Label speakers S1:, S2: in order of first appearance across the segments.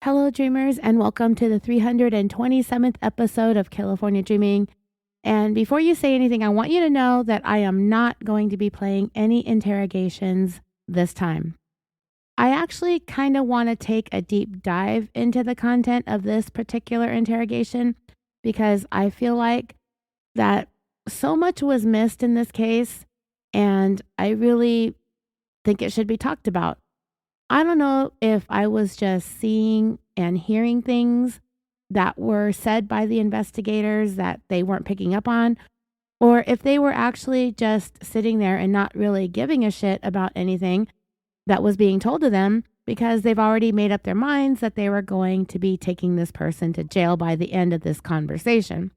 S1: Hello, dreamers, and welcome to the 327th episode of Killafornia Dreaming. And before you say anything, I want you to know that I am not going to be playing any interrogations this time. I actually kind of want to take a deep dive into the content of this particular interrogation because I feel like that so much was missed in this case, and I really think it should be talked about. I don't know if I was just seeing and hearing things that were said by the investigators that they weren't picking up on, or if they were actually just sitting there and not really giving a shit about anything that was being told to them because they've already made up their minds that they were going to be taking this person to jail by the end of this conversation.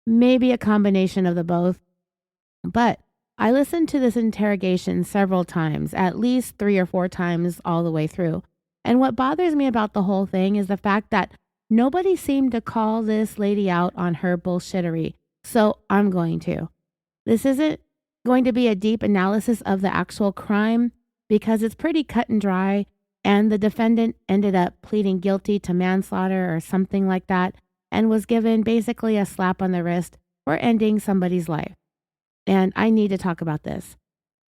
S1: Maybe a combination of the both, but I listened to this interrogation several times, at least 3 or 4 times all the way through. And what bothers me about the whole thing is the fact that nobody seemed to call this lady out on her bullshittery. So I'm going to. This isn't going to be a deep analysis of the actual crime because it's pretty cut and dry. And the defendant ended up pleading guilty to manslaughter or something like that and was given basically a slap on the wrist for ending somebody's life. And I need to talk about this.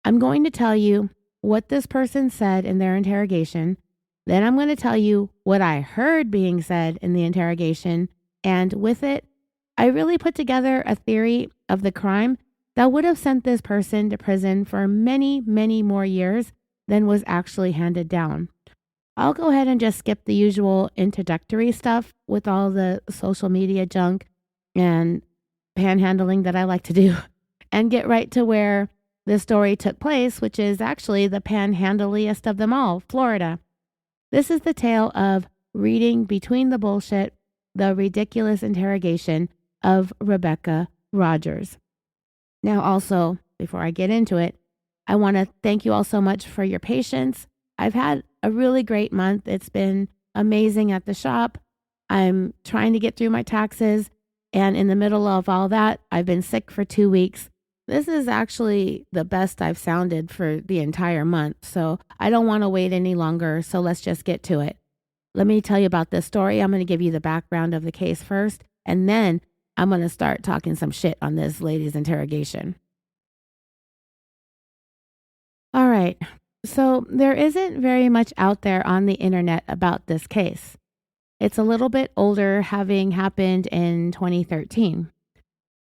S1: I'm going to tell you what this person said in their interrogation. Then I'm going to tell you what I heard being said in the interrogation. And with it, I really put together a theory of the crime that would have sent this person to prison for many, many more years than was actually handed down. I'll go ahead and just skip the usual introductory stuff with all the social media junk and panhandling that I like to do, and get right to where the story took place, which is actually the panhandliest of them all, Florida. This is the tale of reading between the bullshit, the ridiculous interrogation of Rebecca Rogers. Now, also, before I get into it, I want to thank you all so much for your patience. I've had a really great month. It's been amazing at the shop. I'm trying to get through my taxes, and in the middle of all that, I've been sick for 2 weeks. This is actually the best I've sounded for the entire month, so I don't want to wait any longer, so let's just get to it. Let me tell you about this story. I'm going to give you the background of the case first, and then I'm going to start talking some shit on this lady's interrogation. All right, so there isn't very much out there on the internet about this case. It's a little bit older, having happened in 2013.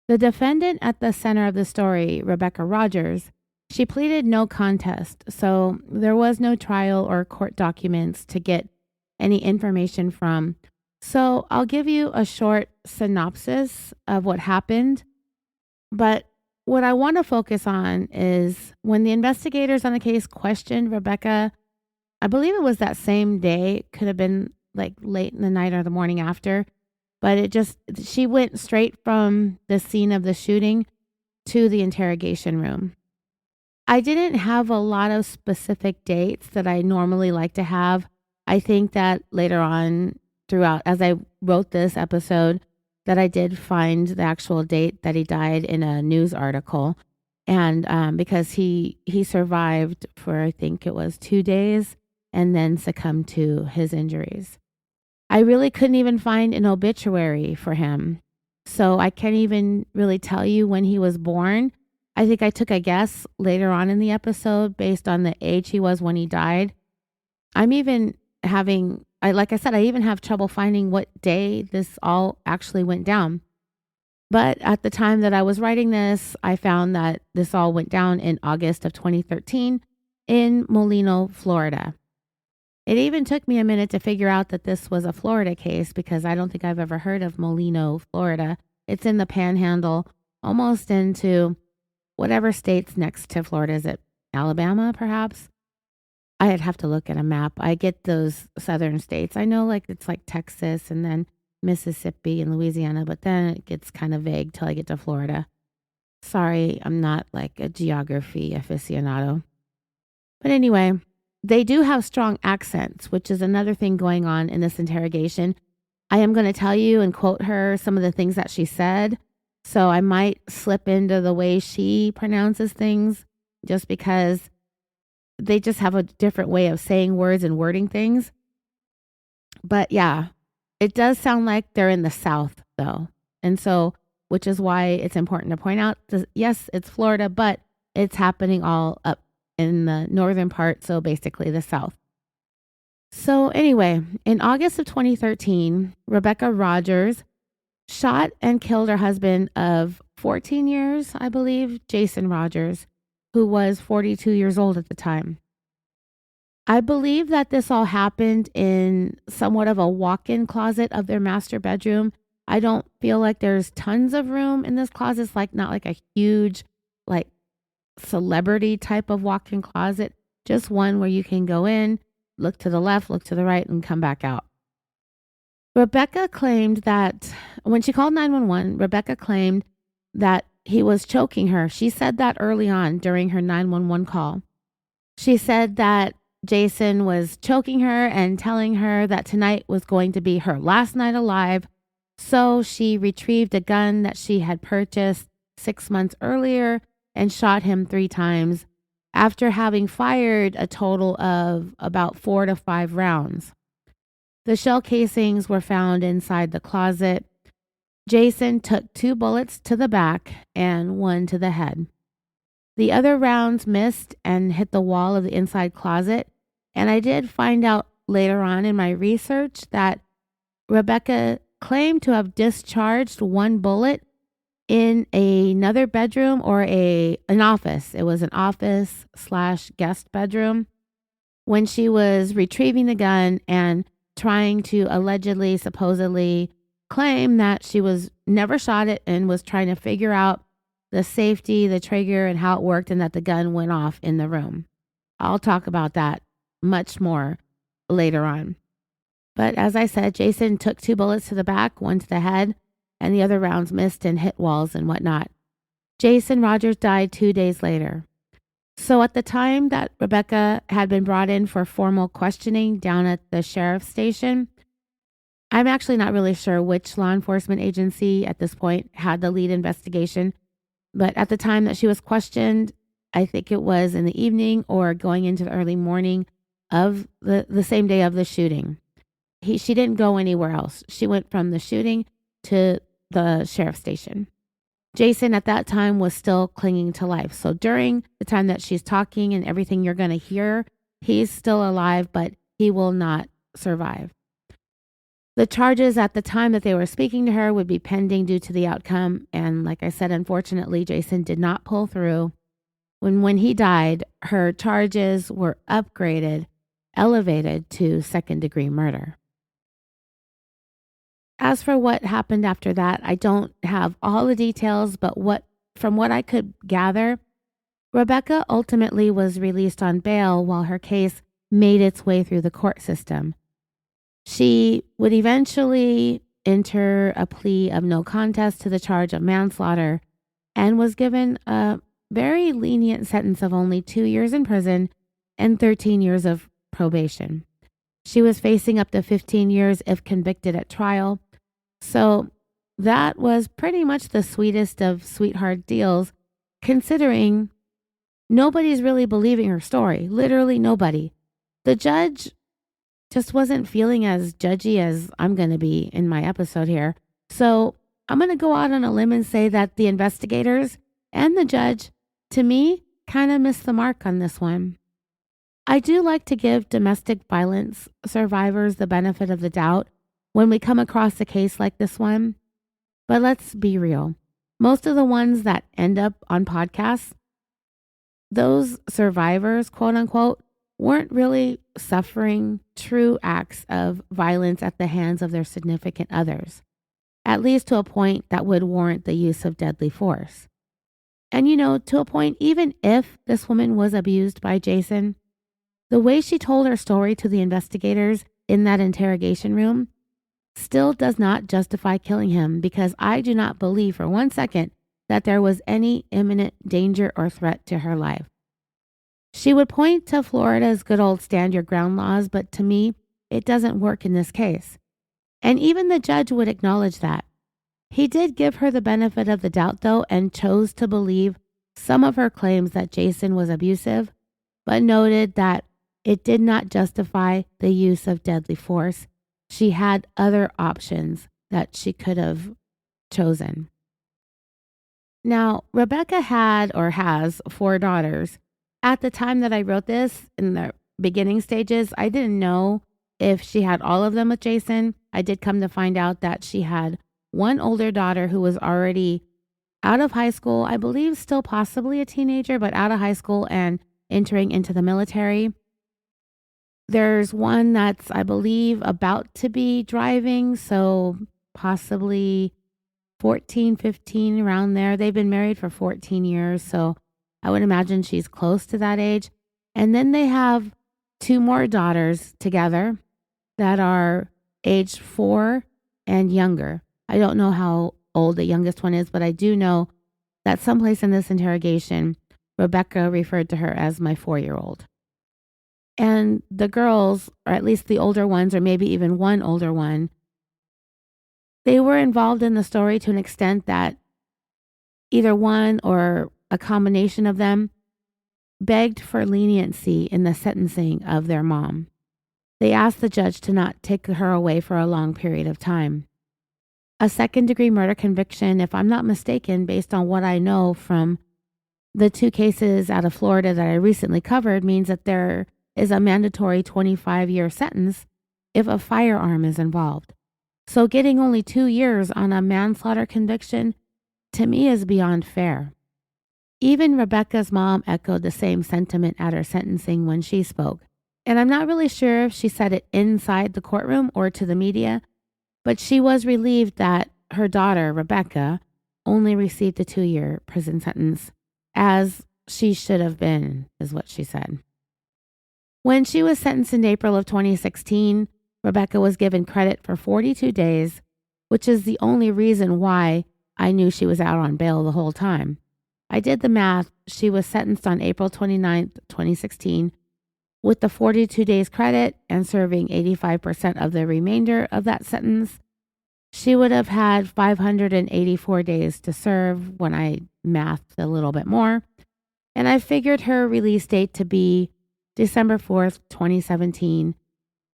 S1: The defendant at the center of the story, Rebecca Rogers, she pleaded no contest, so there was no trial or court documents to get any information from. So I'll give you a short synopsis of what happened, but what I want to focus on is when the investigators on the case questioned Rebecca, I believe it was that same day, it could have been like late in the night or the morning after, but she went straight from the scene of the shooting to the interrogation room. I didn't have a lot of specific dates that I normally like to have. I think that later on throughout, as I wrote this episode, that I did find the actual date that he died in a news article. And because he survived for, I think it was 2 days and then succumbed to his injuries. I really couldn't even find an obituary for him. So I can't even really tell you when he was born. I think I took a guess later on in the episode based on the age he was when he died. I'm even like I said, I even have trouble finding what day this all actually went down. But at the time that I was writing this, I found that this all went down in August of 2013 in Molino, Florida. It even took me a minute to figure out that this was a Florida case because I don't think I've ever heard of Molino, Florida. It's in the Panhandle, almost into whatever state's next to Florida. Is it Alabama, perhaps? I'd have to look at a map. I get those southern states. I know it's like Texas and then Mississippi and Louisiana, but then it gets kind of vague till I get to Florida. Sorry, I'm not like a geography aficionado. But anyway, they do have strong accents, which is another thing going on in this interrogation. I am going to tell you and quote her some of the things that she said. So I might slip into the way she pronounces things just because they just have a different way of saying words and wording things. But yeah, it does sound like they're in the South, though. And so, which is why it's important to point out, yes, it's Florida, but it's happening all up in the northern part. So basically the South. So anyway, in August of 2013, Rebecca Rogers shot and killed her husband of 14 years, I believe, Jason Rogers, who was 42 years old at the time. I believe that this all happened in somewhat of a walk-in closet of their master bedroom. I don't feel like there's tons of room in this closet. It's like not like a huge, like celebrity type of walk-in closet, just one where you can go in, look to the left, look to the right, and come back out. Rebecca claimed that when she called 911, Rebecca claimed that he was choking her. She said that early on during her 911 call. She said that Jason was choking her and telling her that tonight was going to be her last night alive. So she retrieved a gun that she had purchased 6 months earlier and shot him 3 times after having fired a total of about 4 to 5 rounds. The shell casings were found inside the closet. Jason took 2 bullets to the back and 1 to the head. The other rounds missed and hit the wall of the inside closet. And I did find out later on in my research that Rebecca claimed to have discharged 1 bullet in another bedroom or an office. It was an office/guest bedroom when she was retrieving the gun and trying to allegedly, supposedly claim that she was never shot it and was trying to figure out the safety, the trigger, and how it worked, and that the gun went off in the room. I'll talk about that much more later on. But as I said, Jason took 2 bullets to the back, 1 to the head, and the other rounds missed and hit walls and whatnot. Jason Rogers died 2 days later. So at the time that Rebecca had been brought in for formal questioning down at the sheriff's station, I'm actually not really sure which law enforcement agency at this point had the lead investigation, but at the time that she was questioned, I think it was in the evening or going into the early morning of the same day of the shooting. She didn't go anywhere else. She went from the shooting to the sheriff's station. Jason at that time was still clinging to life. So during the time that she's talking and everything you're going to hear, he's still alive, but he will not survive. The charges at the time that they were speaking to her would be pending due to the outcome. And like I said, unfortunately, Jason did not pull through. When he died, her charges were upgraded, elevated to 2nd-degree murder. As for what happened after that, I don't have all the details, but from what I could gather, Rebecca ultimately was released on bail while her case made its way through the court system. She would eventually enter a plea of no contest to the charge of manslaughter and was given a very lenient sentence of only 2 years in prison and 13 years of probation. She was facing up to 15 years if convicted at trial. So that was pretty much the sweetest of sweetheart deals, considering nobody's really believing her story. Literally nobody. The judge just wasn't feeling as judgy as I'm going to be in my episode here. So I'm going to go out on a limb and say that the investigators and the judge, to me, kind of missed the mark on this one. I do like to give domestic violence survivors the benefit of the doubt when we come across a case like this one. But let's be real. Most of the ones that end up on podcasts, those survivors, quote unquote, weren't really suffering true acts of violence at the hands of their significant others, at least to a point that would warrant the use of deadly force. And to a point, even if this woman was abused by Jason, the way she told her story to the investigators in that interrogation room still does not justify killing him, because I do not believe for 1 second that there was any imminent danger or threat to her life. She would point to Florida's good old stand your ground laws, but to me, it doesn't work in this case. And even the judge would acknowledge that. He did give her the benefit of the doubt, though, and chose to believe some of her claims that Jason was abusive, but noted that it did not justify the use of deadly force. she had other options that she could have chosen. Now, Rebecca had or has 4 daughters. At the time that I wrote this, in the beginning stages, I didn't know if she had all of them with Jason. I did come to find out that she had one older daughter who was already out of high school, I believe still possibly a teenager, but out of high school and entering into the military. There's one that's, I believe, about to be driving, so possibly 14, 15, around there. They've been married for 14 years, so I would imagine she's close to that age. And then they have 2 more daughters together that are aged 4 and younger. I don't know how old the youngest one is, but I do know that someplace in this interrogation, Rebecca referred to her as my 4-year-old. And the girls, or at least the older ones, or maybe even one older one, they were involved in the story to an extent that either one or a combination of them begged for leniency in the sentencing of their mom. They asked the judge to not take her away for a long period of time. A second-degree murder conviction, if I'm not mistaken, based on what I know from the 2 cases out of Florida that I recently covered, means that there is a mandatory 25-year sentence if a firearm is involved. So getting only 2 years on a manslaughter conviction, to me, is beyond fair. Even Rebecca's mom echoed the same sentiment at her sentencing when she spoke. And I'm not really sure if she said it inside the courtroom or to the media, but she was relieved that her daughter, Rebecca, only received a 2-year prison sentence, as she should have been, is what she said. When she was sentenced in April of 2016, Rebecca was given credit for 42 days, which is the only reason why I knew she was out on bail the whole time. I did the math. She was sentenced on April 29th, 2016, with the 42 days credit and serving 85% of the remainder of that sentence. She would have had 584 days to serve when I mathed a little bit more. And I figured her release date to be December 4th, 2017.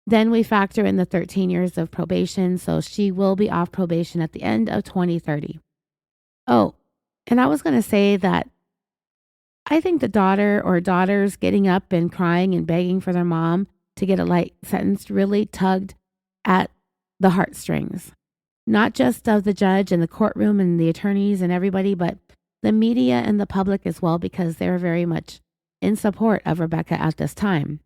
S1: Then we factor in the 13 years of probation, so she will be off probation at the end of 2030. Oh, and I was going to say that I think the daughter or daughters getting up and crying and begging for their mom to get a light sentence really tugged at the heartstrings, not just of the judge and the courtroom and the attorneys and everybody, but the media and the public as well, because they're very much in support of Rebecca at this time.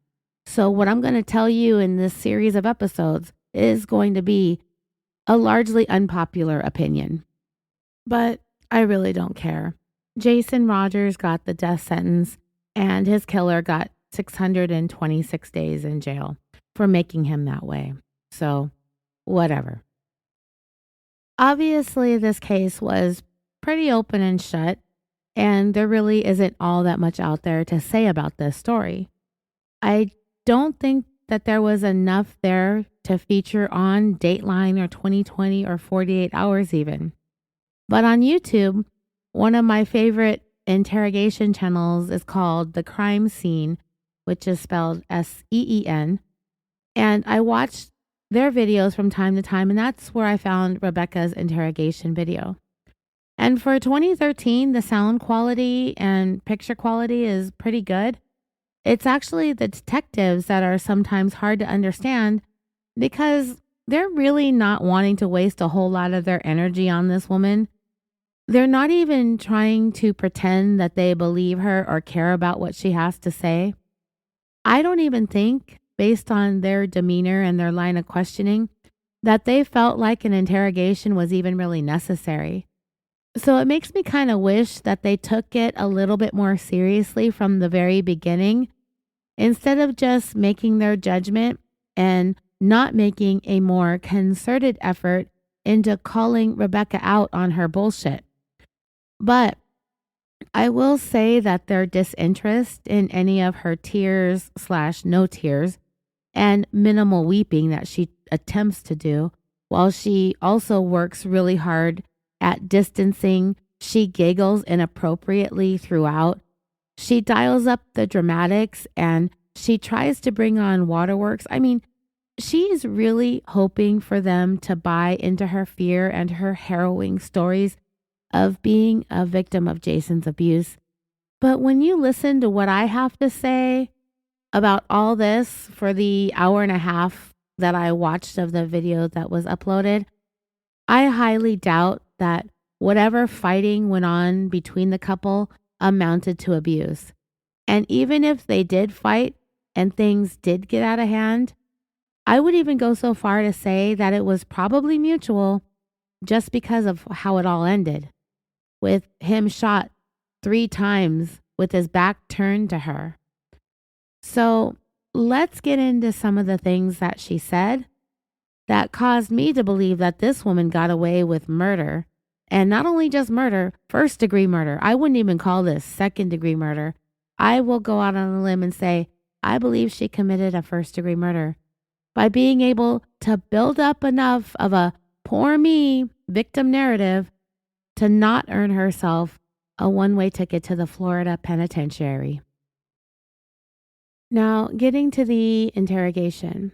S1: So what I'm going to tell you in this series of episodes is going to be a largely unpopular opinion, but I really don't care. Jason Rogers got the death sentence, and his killer got 626 days in jail for making him that way. So, whatever. Obviously, this case was pretty open and shut, and there really isn't all that much out there to say about this story. I don't think that there was enough there to feature on Dateline or 2020 or 48 Hours even. But on YouTube, one of my favorite interrogation channels is called The Crime Scene, which is spelled SEEN. And I watched their videos from time to time, and that's where I found Rebecca's interrogation video. And for 2013, the sound quality and picture quality is pretty good. It's actually the detectives that are sometimes hard to understand because they're really not wanting to waste a whole lot of their energy on this woman. They're not even trying to pretend that they believe her or care about what she has to say. I don't even think, based on their demeanor and their line of questioning, that they felt like an interrogation was even really necessary. So it makes me kind of wish that they took it a little bit more seriously from the very beginning, instead of just making their judgment and not making a more concerted effort into calling Rebecca out on her bullshit. But I will say that their disinterest in any of her tears/no tears and minimal weeping that she attempts to do, while she also works really hard at distancing, she giggles inappropriately throughout. She dials up the dramatics and she tries to bring on waterworks. I mean, she's really hoping for them to buy into her fear and her harrowing stories of being a victim of Jason's abuse. But when you listen to what I have to say about all this for the hour and a half that I watched of the video that was uploaded, I highly doubt that whatever fighting went on between the couple amounted to abuse. And even if they did fight and things did get out of hand, I would even go so far to say that it was probably mutual just because of how it all ended, with him shot 3 times with his back turned to her. So let's get into some of the things that she said that caused me to believe that this woman got away with murder. And not only just murder, first-degree murder. I wouldn't even call this second-degree murder. I will go out on a limb and say I believe she committed a first-degree murder by being able to build up enough of a poor me victim narrative to not earn herself a one-way ticket to the Florida penitentiary. Now, getting to the interrogation.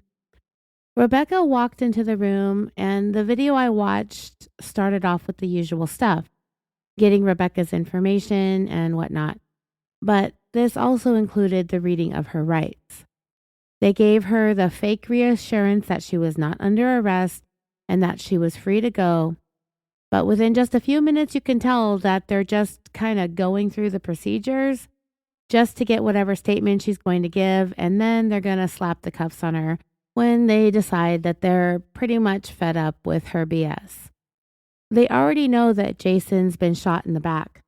S1: Rebecca walked into the room, and the video I watched started off with the usual stuff, getting Rebecca's information and whatnot. But this also included the reading of her rights. They gave her the fake reassurance that she was not under arrest and that she was free to go. But within just a few minutes, you can tell that they're just kind of going through the procedures just to get whatever statement she's going to give, and then they're going to slap the cuffs on her when they decide that they're pretty much fed up with her BS. They already know that Jason's been shot in the back.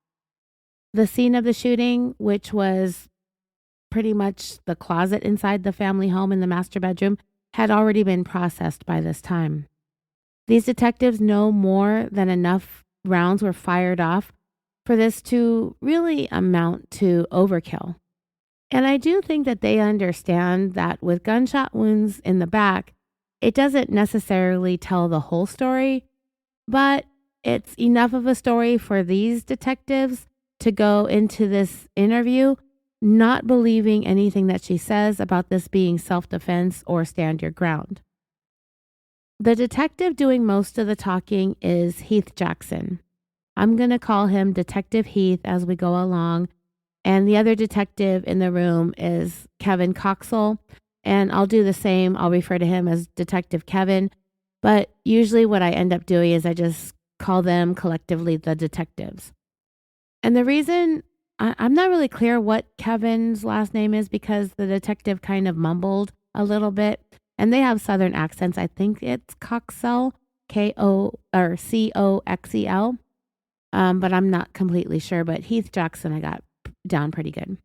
S1: The scene of the shooting, which was pretty much the closet inside the family home in the master bedroom, had already been processed by this time. These detectives know more than enough rounds were fired off for this to really amount to overkill. And I do think that they understand that with gunshot wounds in the back, it doesn't necessarily tell the whole story, but it's enough of a story for these detectives to go into this interview not believing anything that she says about this being self-defense or stand your ground. The detective doing most of the talking is Heath Jackson. I'm going to call him Detective Heath as we go along. And the other detective in the room is Kevin Coxell. And I'll do the same. I'll refer to him as Detective Kevin. But usually what I end up doing is I just call them collectively the detectives. And the reason I'm not really clear what Kevin's last name is because the detective kind of mumbled a little bit. And they have Southern accents. I think it's Coxell, Coxel. But I'm not completely sure. But Heath Jackson, I got down pretty good.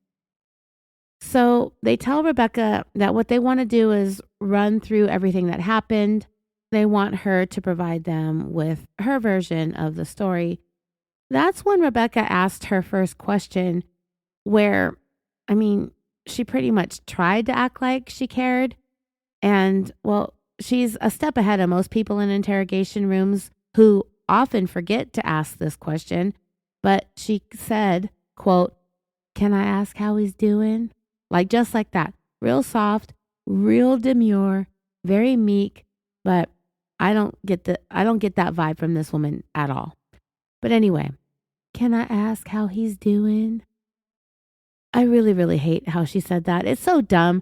S1: So they tell Rebecca that what they want to do is run through everything that happened. They want her to provide them with her version of the story. That's when Rebecca asked her first question, where, she pretty much tried to act like she cared. And, well, she's a step ahead of most people in interrogation rooms who often forget to ask this question. But she said, quote, "Can I ask how he's doing?" Just like that. Real soft, real demure, very meek. But I don't get that vibe from this woman at all. But anyway, "Can I ask how he's doing?" I really, really hate how she said that. It's so dumb.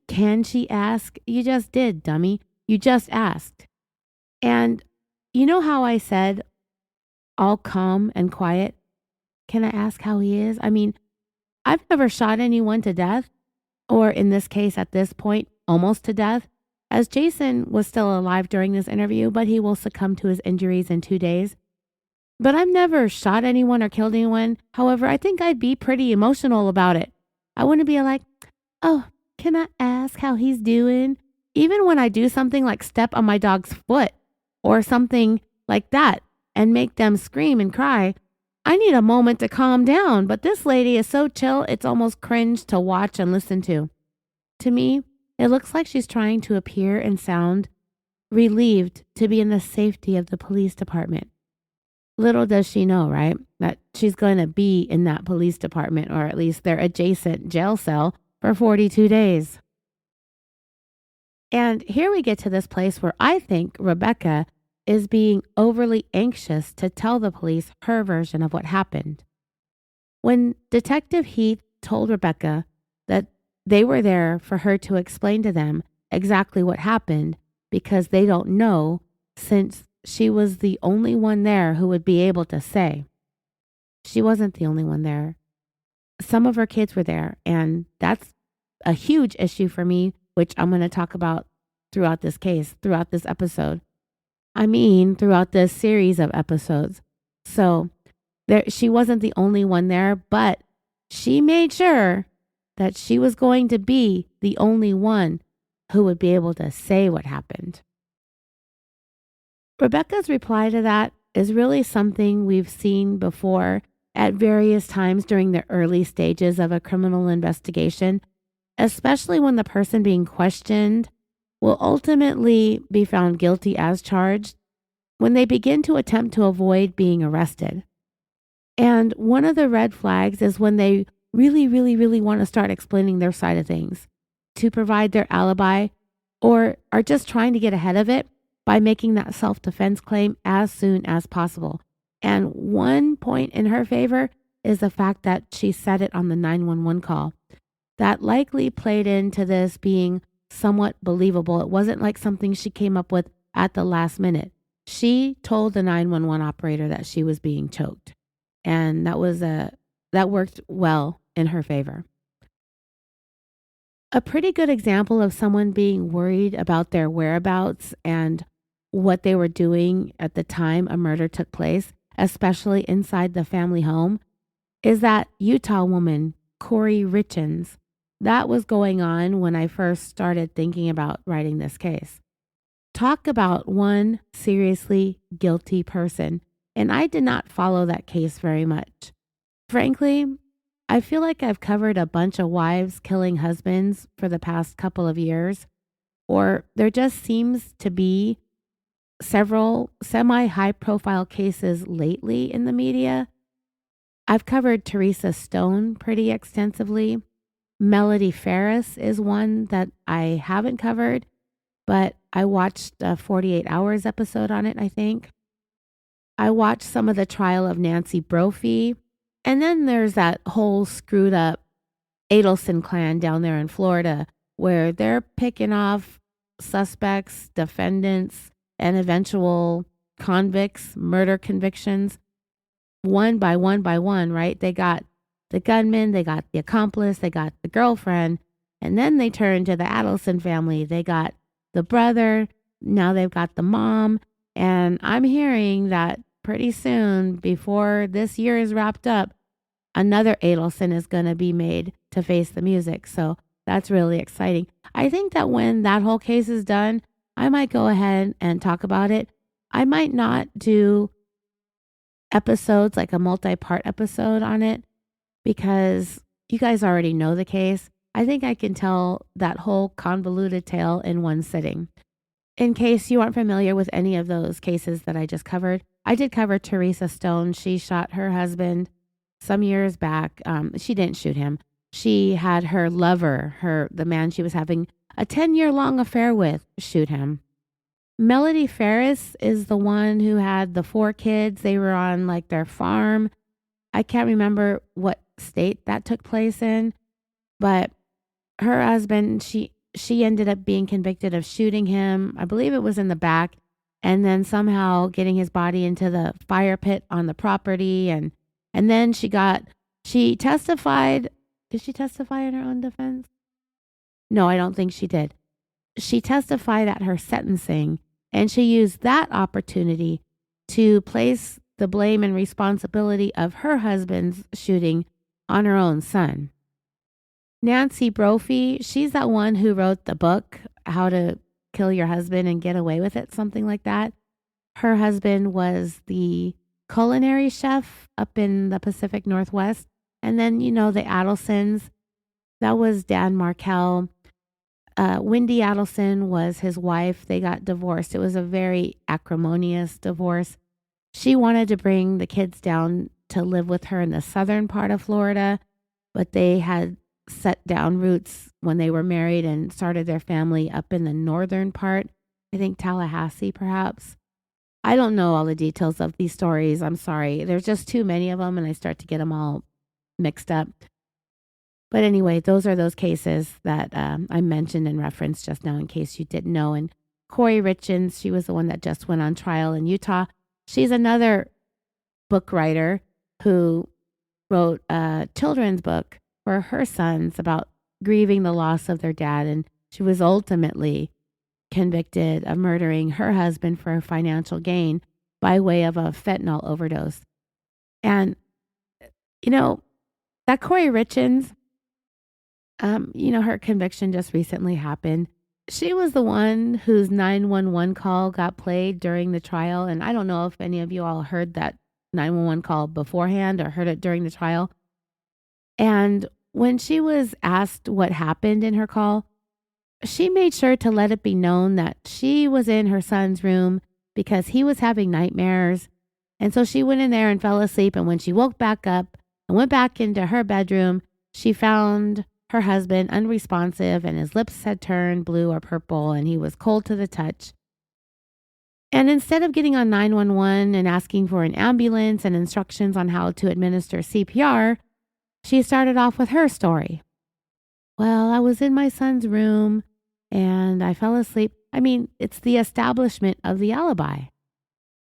S1: Can she ask? You just did, dummy. You just asked. And you know how I said all calm and quiet? Can I ask how he is? I've never shot anyone to death, or in this case, at this point, almost to death, as Jason was still alive during this interview, but he will succumb to his injuries in 2 days. But I've never shot anyone or killed anyone. However, I think I'd be pretty emotional about it. I wouldn't be like, "Oh, can I ask how he's doing?" Even when I do something like step on my dog's foot or something like that and make them scream and cry, I need a moment to calm down. But this lady is so chill, it's almost cringe to watch and listen to. To me, it looks like she's trying to appear and sound relieved to be in the safety of the police department. Little does she know, right, that she's going to be in that police department, or at least their adjacent jail cell, for 42 days. And here we get to this place where I think Rebecca is being overly anxious to tell the police her version of what happened. When Detective Heath told Rebecca that they were there for her to explain to them exactly what happened because they don't know, since she was the only one there who would be able to say. She wasn't the only one there. Some of her kids were there, and that's a huge issue for me, which I'm going to talk about throughout this case, throughout this episode. Throughout this series of episodes. So she wasn't the only one there, but she made sure that she was going to be the only one who would be able to say what happened. Rebecca's reply to that is really something we've seen before at various times during the early stages of a criminal investigation, especially when the person being questioned will ultimately be found guilty as charged when they begin to attempt to avoid being arrested. And one of the red flags is when they really want to start explaining their side of things to provide their alibi, or are just trying to get ahead of it by making that self-defense claim as soon as possible. And one point in her favor is the fact that she said it on the 911 call. That likely played into this being somewhat believable. It wasn't like something she came up with at the last minute. She told the 911 operator that she was being choked. And that worked well in her favor. A pretty good example of someone being worried about their whereabouts and what they were doing at the time a murder took place, especially inside the family home, is that Utah woman, Corey Richens. That was going on when I first started thinking about writing this case. Talk about one seriously guilty person, and I did not follow that case very much. Frankly, I feel like I've covered a bunch of wives killing husbands for the past couple of years, or there just seems to be several semi-high profile cases lately in the media. I've covered Teresa Stone pretty extensively. Melody Ferris is one that I haven't covered, but I watched a 48 Hours episode on it, I think. I watched some of the trial of Nancy Brophy. And then there's that whole screwed up Adelson clan down there in Florida, where they're picking off suspects, defendants, and eventual convicts, murder convictions, one by one, right? They got the gunman, they got the accomplice, they got the girlfriend, and then they turn to the Adelson family. They got the brother, now they've got the mom, and I'm hearing that pretty soon, before this year is wrapped up, another Adelson is going to be made to face the music. So that's really exciting. I think that when that whole case is done, I might go ahead and talk about it. I might not do episodes, like a multi-part episode on it, because you guys already know the case. I think I can tell that whole convoluted tale in one sitting. In case you aren't familiar with any of those cases that I just covered, I did cover Teresa Stone. She shot her husband some years back. She didn't shoot him. She had her lover, the man she was having a 10-year-long affair with, shoot him. Melody Ferris is the one who had the 4 kids. They were on like their farm. I can't remember what state that took place in, but her husband, she ended up being convicted of shooting him. I believe it was in the back, and then somehow getting his body into the fire pit on the property. And then she testified. Did she testify in her own defense? No, I don't think she did. She testified at her sentencing, and she used that opportunity to place the blame and responsibility of her husband's shooting on her own son. Nancy Brophy, she's that one who wrote the book, How to Kill Your Husband and Get Away with It, something like that. Her husband was the culinary chef up in the Pacific Northwest. And then, the Adelsons, that was Dan Markel. Wendy Adelson was his wife. They got divorced. It was a very acrimonious divorce. She wanted to bring the kids down to live with her in the southern part of Florida, but they had set down roots when they were married and started their family up in the northern part. I think Tallahassee, perhaps. I don't know all the details of these stories. I'm sorry. There's just too many of them, and I start to get them all mixed up. But anyway, those are those cases that I mentioned and referenced just now in case you didn't know. And Corey Richins, she was the one that just went on trial in Utah. She's another book writer who wrote a children's book for her sons about grieving the loss of their dad. And she was ultimately convicted of murdering her husband for financial gain by way of a fentanyl overdose. And, that Corey Richins, her conviction just recently happened. She was the one whose 911 call got played during the trial. And I don't know if any of you all heard that 911 call beforehand or heard it during the trial. And when she was asked what happened in her call, she made sure to let it be known that she was in her son's room because he was having nightmares. And so she went in there and fell asleep. And when she woke back up and went back into her bedroom, she found her husband unresponsive and his lips had turned blue or purple and he was cold to the touch. And instead of getting on 911 and asking for an ambulance and instructions on how to administer CPR, she started off with her story. Well, I was in my son's room and I fell asleep. I mean, it's the establishment of the alibi.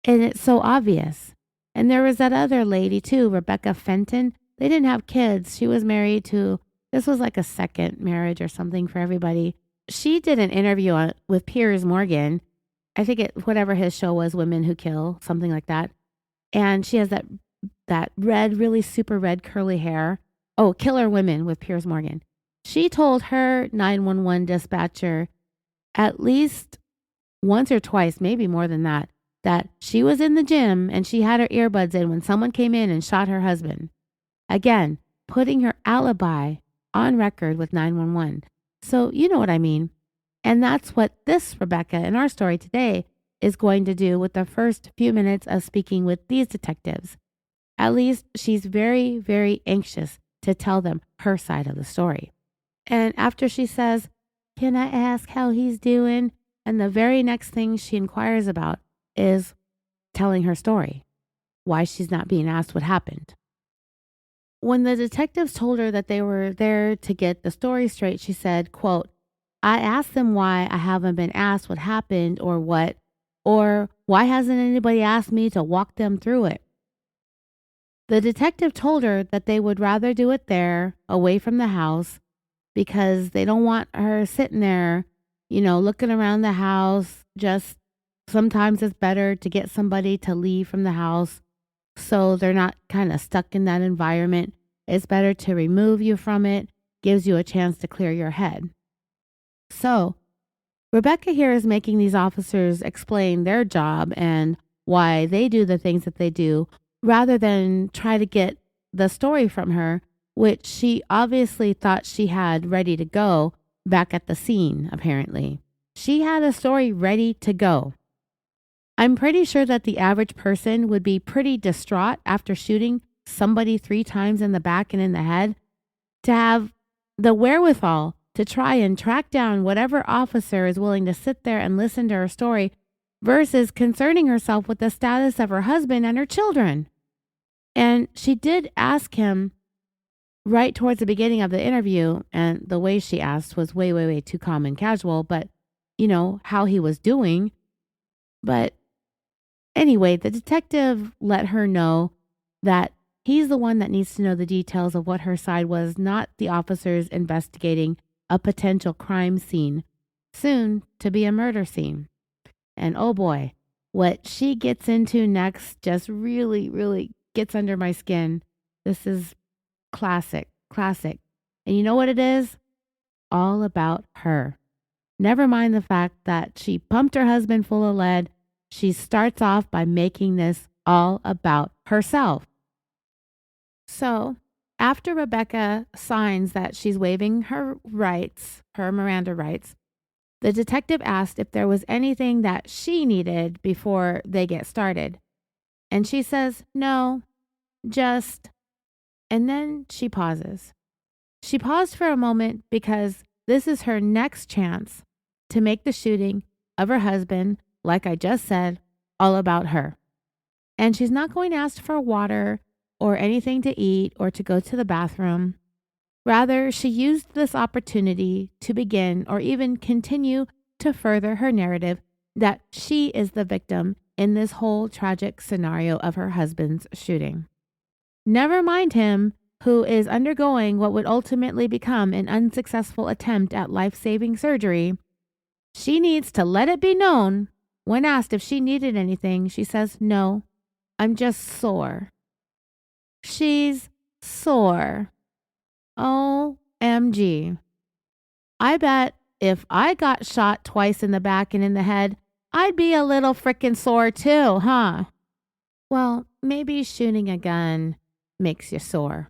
S1: And it's so obvious. And there was that other lady too, Rebecca Fenton. They didn't have kids. She was married to, this was like a second marriage or something for everybody. She did an interview with Piers Morgan. I think whatever his show was, Women Who Kill, something like that. And she has that red, really super red curly hair. Oh, Killer Women with Piers Morgan. She told her 911 dispatcher at least once or twice, maybe more than that she was in the gym and she had her earbuds in when someone came in and shot her husband. Again, putting her alibi on record with 911. So you know what I mean. And that's what this Rebecca in our story today is going to do with the first few minutes of speaking with these detectives. At least she's very, very anxious to tell them her side of the story. And after she says, "Can I ask how he's doing?" And the very next thing she inquires about is telling her story, why she's not being asked what happened. When the detectives told her that they were there to get the story straight, she said, quote, "I asked them why I haven't been asked what happened or why hasn't anybody asked me to walk them through it?" The detective told her that they would rather do it there, away from the house, because they don't want her sitting there, looking around the house. Just sometimes it's better to get somebody to leave from the house so they're not kind of stuck in that environment. It's better to remove you from it, gives you a chance to clear your head. So Rebecca here is making these officers explain their job and why they do the things that they do, rather than try to get the story from her, which she obviously thought she had ready to go back at the scene, apparently. She had a story ready to go. I'm pretty sure that the average person would be pretty distraught after shooting somebody 3 times in the back and in the head to have the wherewithal to try and track down whatever officer is willing to sit there and listen to her story versus concerning herself with the status of her husband and her children. And she did ask him right towards the beginning of the interview, and the way she asked was way, way, way too calm and casual, but how he was doing. But anyway, the detective let her know that he's the one that needs to know the details of what her side was, not the officers investigating a potential crime scene, soon to be a murder scene. And oh boy, what she gets into next just really, really gets under my skin. This is classic. And you know what it is? All about her. Never mind the fact that she pumped her husband full of lead. She starts off by making this all about herself. So after Rebecca signs that she's waiving her rights, her Miranda rights, the detective asked if there was anything that she needed before they get started. And she says, no, just, and then she pauses. She paused for a moment because this is her next chance to make the shooting of her husband, like I just said, all about her. And she's not going to ask for water or anything to eat or to go to the bathroom. Rather, she used this opportunity to begin or even continue to further her narrative that she is the victim in this whole tragic scenario of her husband's shooting. Never mind him, who is undergoing what would ultimately become an unsuccessful attempt at life-saving surgery. She needs to let it be known. When asked if she needed anything, she says, "No, I'm just sore." She's sore. OMG. I bet if I got shot twice in the back and in the head, I'd be a little frickin' sore too, huh? Well, maybe shooting a gun makes you sore.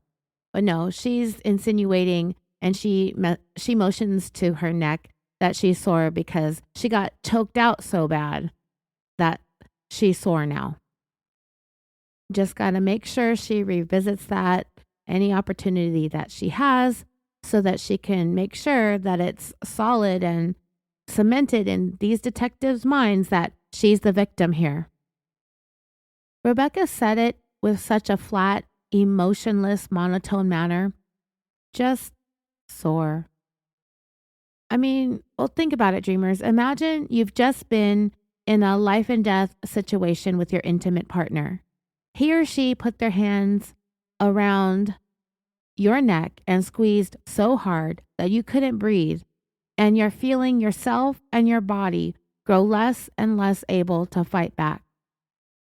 S1: But no, she's insinuating and she motions to her neck that she's sore because she got choked out so bad that she's sore now. Just got to make sure she revisits that any opportunity that she has so that she can make sure that it's solid and cemented in these detectives' minds that she's the victim here. Rebecca said it with such a flat, emotionless, monotone manner. Just sore. I mean, well, think about it, dreamers. Imagine you've just been in a life and death situation with your intimate partner. He or she put their hands around your neck and squeezed so hard that you couldn't breathe, and you're feeling yourself and your body grow less and less able to fight back.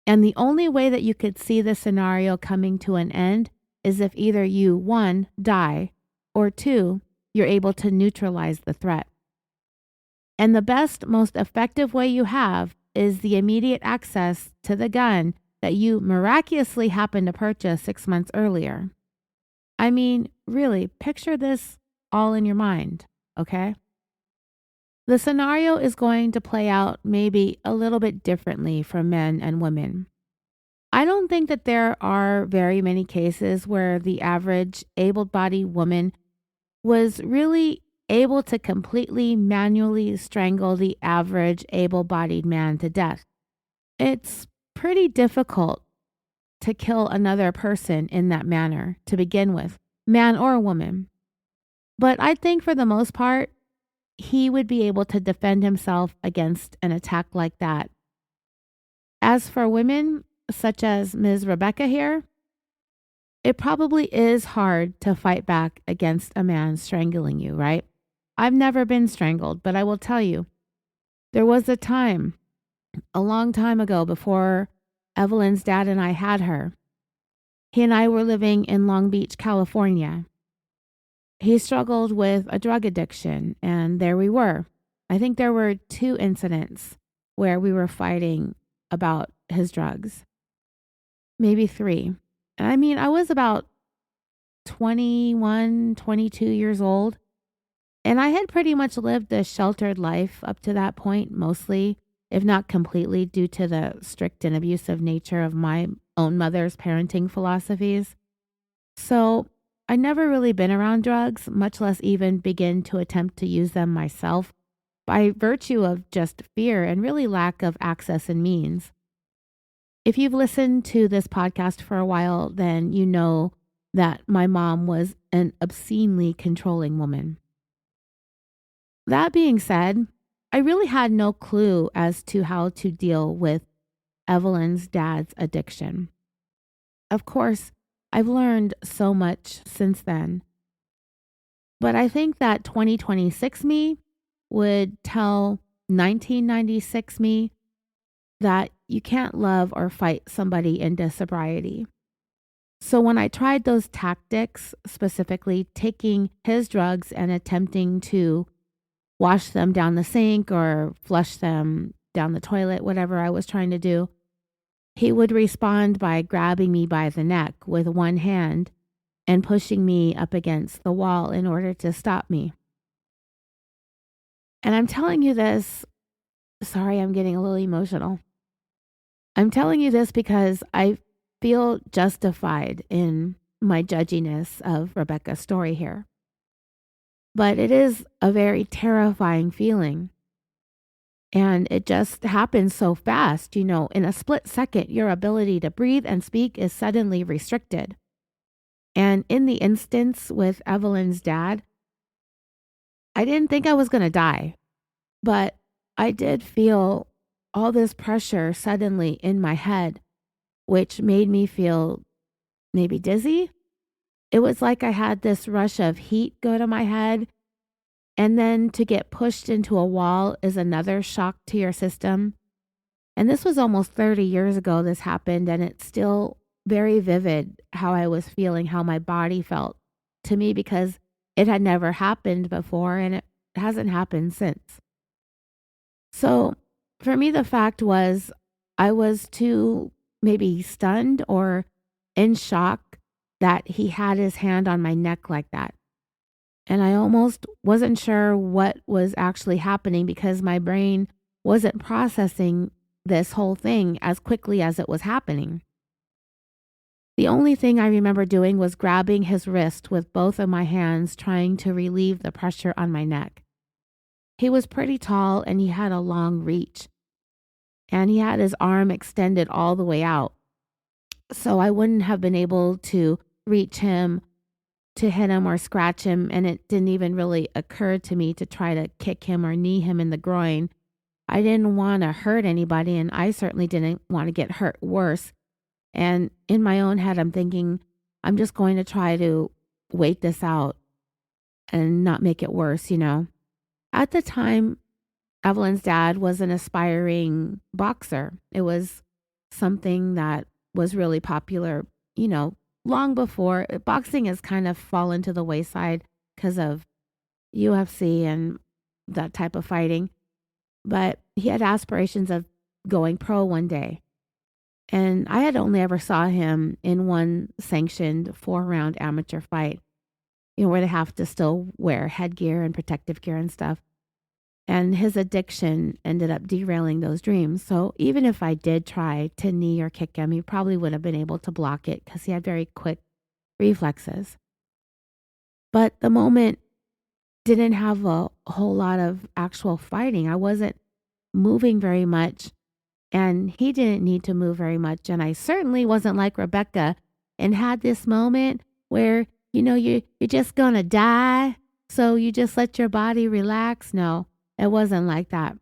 S1: And the only way that you could see the scenario coming to an end is if either you, 1, die, or 2, you're able to neutralize the threat. And the best, most effective way you have is the immediate access to the gun that you miraculously happened to purchase 6 months earlier. I mean, really, picture this all in your mind, okay? The scenario is going to play out maybe a little bit differently for men and women. I don't think that there are very many cases where the average able-bodied woman was really able to completely manually strangle the average able-bodied man to death. It's pretty difficult to kill another person in that manner to begin with, man or woman. But I think for the most part, he would be able to defend himself against an attack like that. As for women, such as Ms. Rebecca here, it probably is hard to fight back against a man strangling you, right? I've never been strangled, but I will tell you, there was a time, a long time ago before Evelyn's dad and I had her. He and I were living in Long Beach, California. He struggled with a drug addiction, and there we were. I think there were 2 incidents where we were fighting about his drugs. Maybe 3. I mean, I was about 21, 22 years old, and I had pretty much lived a sheltered life up to that point, mostly, if not completely, due to the strict and abusive nature of my own mother's parenting philosophies. So I'd never really been around drugs, much less even begin to attempt to use them myself, by virtue of just fear and really lack of access and means. If you've listened to this podcast for a while, then you know that my mom was an obscenely controlling woman. That being said, I really had no clue as to how to deal with Evelyn's dad's addiction. Of course, I've learned so much since then. But I think that 2026 me would tell 1996 me that you can't love or fight somebody into sobriety. So when I tried those tactics, specifically taking his drugs and attempting to wash them down the sink or flush them down the toilet, whatever I was trying to do, he would respond by grabbing me by the neck with one hand and pushing me up against the wall in order to stop me. And I'm telling you this, sorry, I'm getting a little emotional. I'm telling you this because I feel justified in my judginess of Rebecca's story here. but it is a very terrifying feeling. And it just happens so fast, in a split second, your ability to breathe and speak is suddenly restricted. And in the instance with Evelyn's dad, I didn't think I was going to die, but I did feel all this pressure suddenly in my head, which made me feel maybe dizzy. It was like I had this rush of heat go to my head. And then to get pushed into a wall is another shock to your system. And this was almost 30 years ago this happened, and it's still very vivid how I was feeling, how my body felt to me because it had never happened before and it hasn't happened since. So for me, the fact was I was too maybe stunned or in shock that he had his hand on my neck like that. And I almost wasn't sure what was actually happening because my brain wasn't processing this whole thing as quickly as it was happening. The only thing I remember doing was grabbing his wrist with both of my hands, trying to relieve the pressure on my neck. He was pretty tall and he had a long reach, and he had his arm extended all the way out. So I wouldn't have been able to reach him to hit him or scratch him, and it didn't even really occur to me to try to kick him or knee him in the groin. I didn't want to hurt anybody, and I certainly didn't want to get hurt worse. And in my own head, I'm thinking, I'm just going to try to wait this out and not make it worse, At the time, Evelyn's dad was an aspiring boxer. It was something that was really popular, long before. Boxing has kind of fallen to the wayside because of UFC and that type of fighting. But he had aspirations of going pro one day. And I had only ever saw him in one sanctioned 4-round amateur fight, where they have to still wear headgear and protective gear and stuff. And his addiction ended up derailing those dreams. So even if I did try to knee or kick him, he probably would have been able to block it because he had very quick reflexes. But the moment didn't have a whole lot of actual fighting. I wasn't moving very much, and he didn't need to move very much. And I certainly wasn't like Rebecca and had this moment where, you're just going to die. So you just let your body relax. No, it wasn't like that.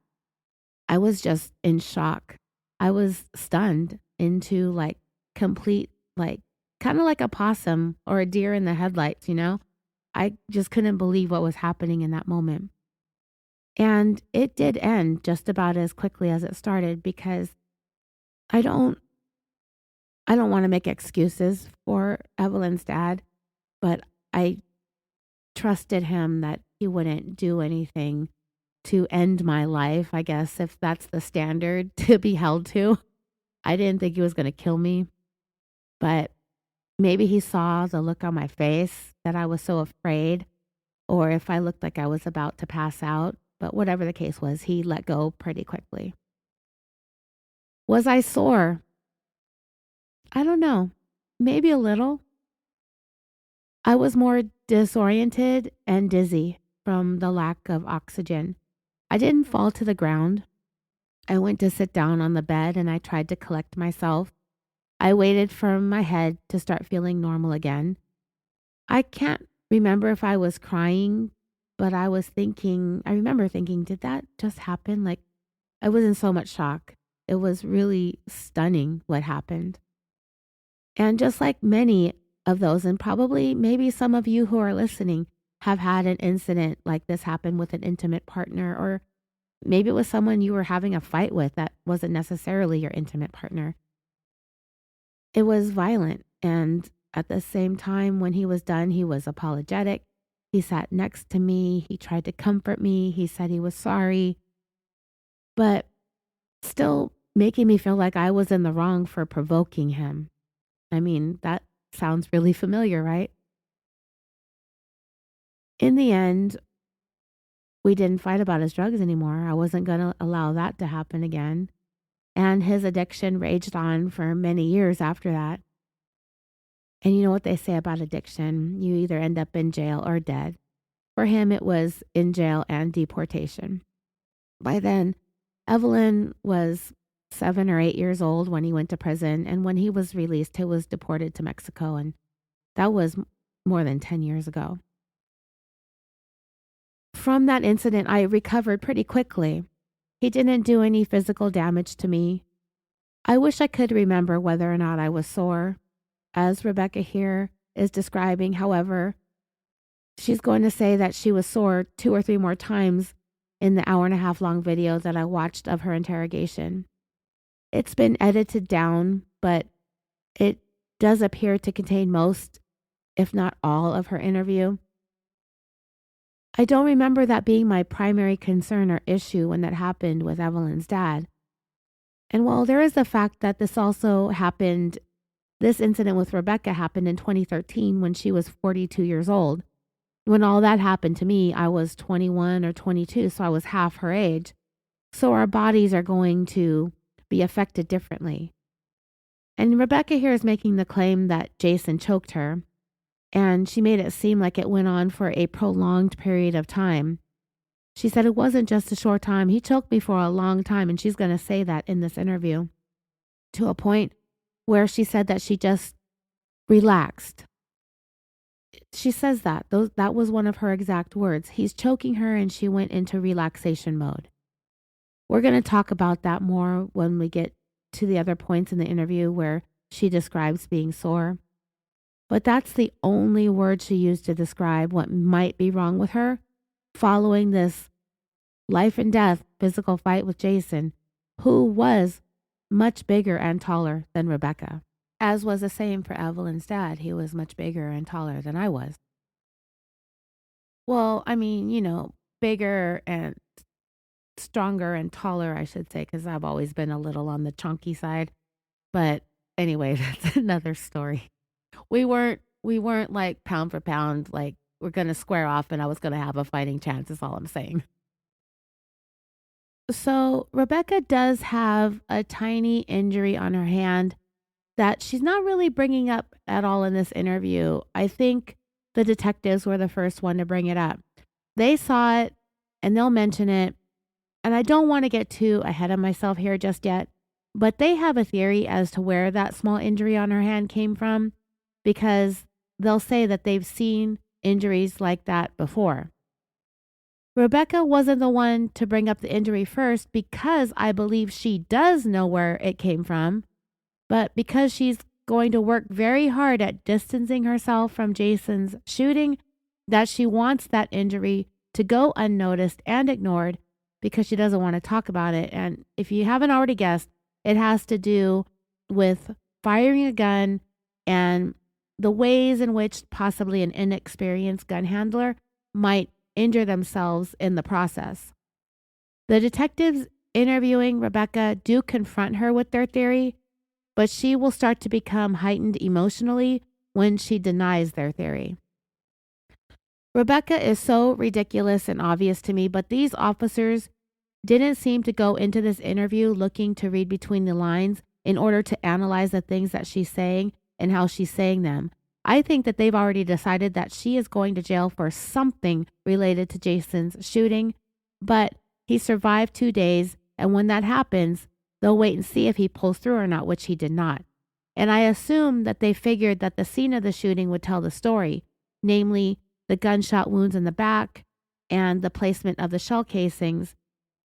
S1: I was just in shock. I was stunned into complete, kind of like a possum or a deer in the headlights, I just couldn't believe what was happening in that moment. And it did end just about as quickly as it started because I don't want to make excuses for Evelyn's dad, but I trusted him that he wouldn't do anything to end my life, I guess, if that's the standard to be held to. I didn't think he was going to kill me, but maybe he saw the look on my face that I was so afraid, or if I looked like I was about to pass out. But whatever the case was, he let go pretty quickly. Was I sore? I don't know. Maybe a little. I was more disoriented and dizzy from the lack of oxygen. I didn't fall to the ground. I went to sit down on the bed and I tried to collect myself. I waited for my head to start feeling normal again. I can't remember if I was crying, but I remember thinking, did that just happen? I was in so much shock. It was really stunning what happened. And just like many of those, and probably maybe some of you who are listening have had an incident like this happen with an intimate partner, or maybe it was someone you were having a fight with that wasn't necessarily your intimate partner. It was violent. And at the same time, when he was done, he was apologetic. He sat next to me. He tried to comfort me. He said he was sorry, but still making me feel like I was in the wrong for provoking him. I mean, that sounds really familiar, right? In the end, we didn't fight about his drugs anymore. I wasn't going to allow that to happen again. And his addiction raged on for many years after that. And you know what they say about addiction? You either end up in jail or dead. For him, it was in jail and deportation. By then, Evelyn was 7 or 8 years old when he went to prison, and when he was released, he was deported to Mexico, and that was more than 10 years ago. From that incident, I recovered pretty quickly. He didn't do any physical damage to me. I wish I could remember whether or not I was sore, as Rebecca here is describing. However, she's going to say that she was sore 2 or 3 more times in the hour-and-a-half long video that I watched of her interrogation. It's been edited down, but it does appear to contain most, if not all, of her interview. I don't remember that being my primary concern or issue when that happened with Evelyn's dad. And while there is the fact that this incident with Rebecca happened in 2013 when she was 42 years old. When all that happened to me, I was 21 or 22, so I was half her age. So our bodies are going to be affected differently. And Rebecca here is making the claim that Jason choked her, and she made it seem like it went on for a prolonged period of time. She said it wasn't just a short time. He choked me for a long time, and she's going to say that in this interview, to a point where she said that she just relaxed. She says that. That was one of her exact words. He's choking her, and she went into relaxation mode. We're going to talk about that more when we get to the other points in the interview where she describes being sore. But that's the only word she used to describe what might be wrong with her following this life and death physical fight with Jason, who was much bigger and taller than Rebecca. As was the same for Evelyn's dad. He was much bigger and taller than I was. Well, I mean, bigger and stronger and taller, I should say, because I've always been a little on the chunky side. But anyway, that's another story. We weren't like pound for pound, like we're going to square off and I was going to have a fighting chance is all I'm saying. So Rebecca does have a tiny injury on her hand that she's not really bringing up at all in this interview. I think the detectives were the first one to bring it up. They saw it and they'll mention it. And I don't want to get too ahead of myself here just yet, but they have a theory as to where that small injury on her hand came from, because they'll say that they've seen injuries like that before. Rebecca wasn't the one to bring up the injury first because I believe she does know where it came from. But because she's going to work very hard at distancing herself from Jason's shooting, that she wants that injury to go unnoticed and ignored because she doesn't want to talk about it. And if you haven't already guessed, it has to do with firing a gun and the ways in which possibly an inexperienced gun handler might injure themselves in the process. The detectives interviewing Rebecca do confront her with their theory, but she will start to become heightened emotionally when she denies their theory. Rebecca is so ridiculous and obvious to me, but these officers didn't seem to go into this interview looking to read between the lines in order to analyze the things that she's saying and how she's saying them. I think that they've already decided that she is going to jail for something related to Jason's shooting, but he survived 2 days, and when that happens, they'll wait and see if he pulls through or not, which he did not. And I assume that they figured that the scene of the shooting would tell the story, namely the gunshot wounds in the back and the placement of the shell casings,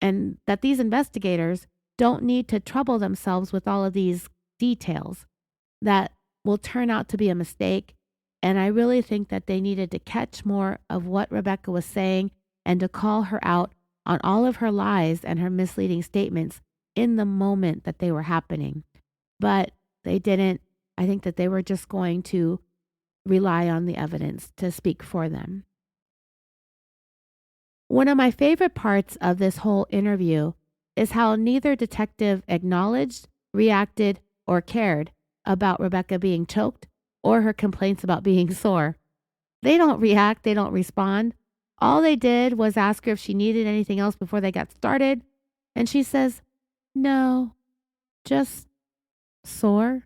S1: and that these investigators don't need to trouble themselves with all of these details that will turn out to be a mistake. And I really think that they needed to catch more of what Rebecca was saying and to call her out on all of her lies and her misleading statements in the moment that they were happening. But they didn't. I think that they were just going to rely on the evidence to speak for them. One of my favorite parts of this whole interview is how neither detective acknowledged, reacted, or cared about Rebecca being choked or her complaints about being sore. They don't react, they don't respond. All they did was ask her if she needed anything else before they got started, and she says, "No, just sore."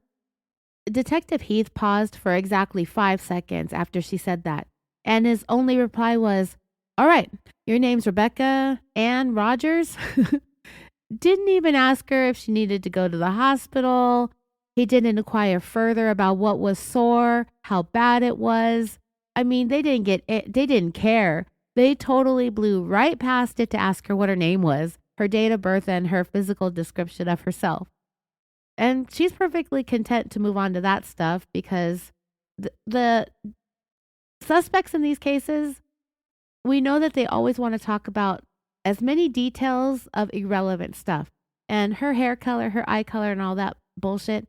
S1: Detective Heath paused for exactly 5 seconds after she said that, and his only reply was, All right, your name's Rebecca Ann Rogers. Didn't even ask her if she needed to go to the hospital. He didn't inquire further about what was sore, how bad it was. I mean, they didn't care. They totally blew right past it to ask her what her name was, her date of birth, and her physical description of herself. And she's perfectly content to move on to that stuff because the suspects in these cases, we know that they always want to talk about as many details of irrelevant stuff. And her hair color, her eye color, and all that bullshit,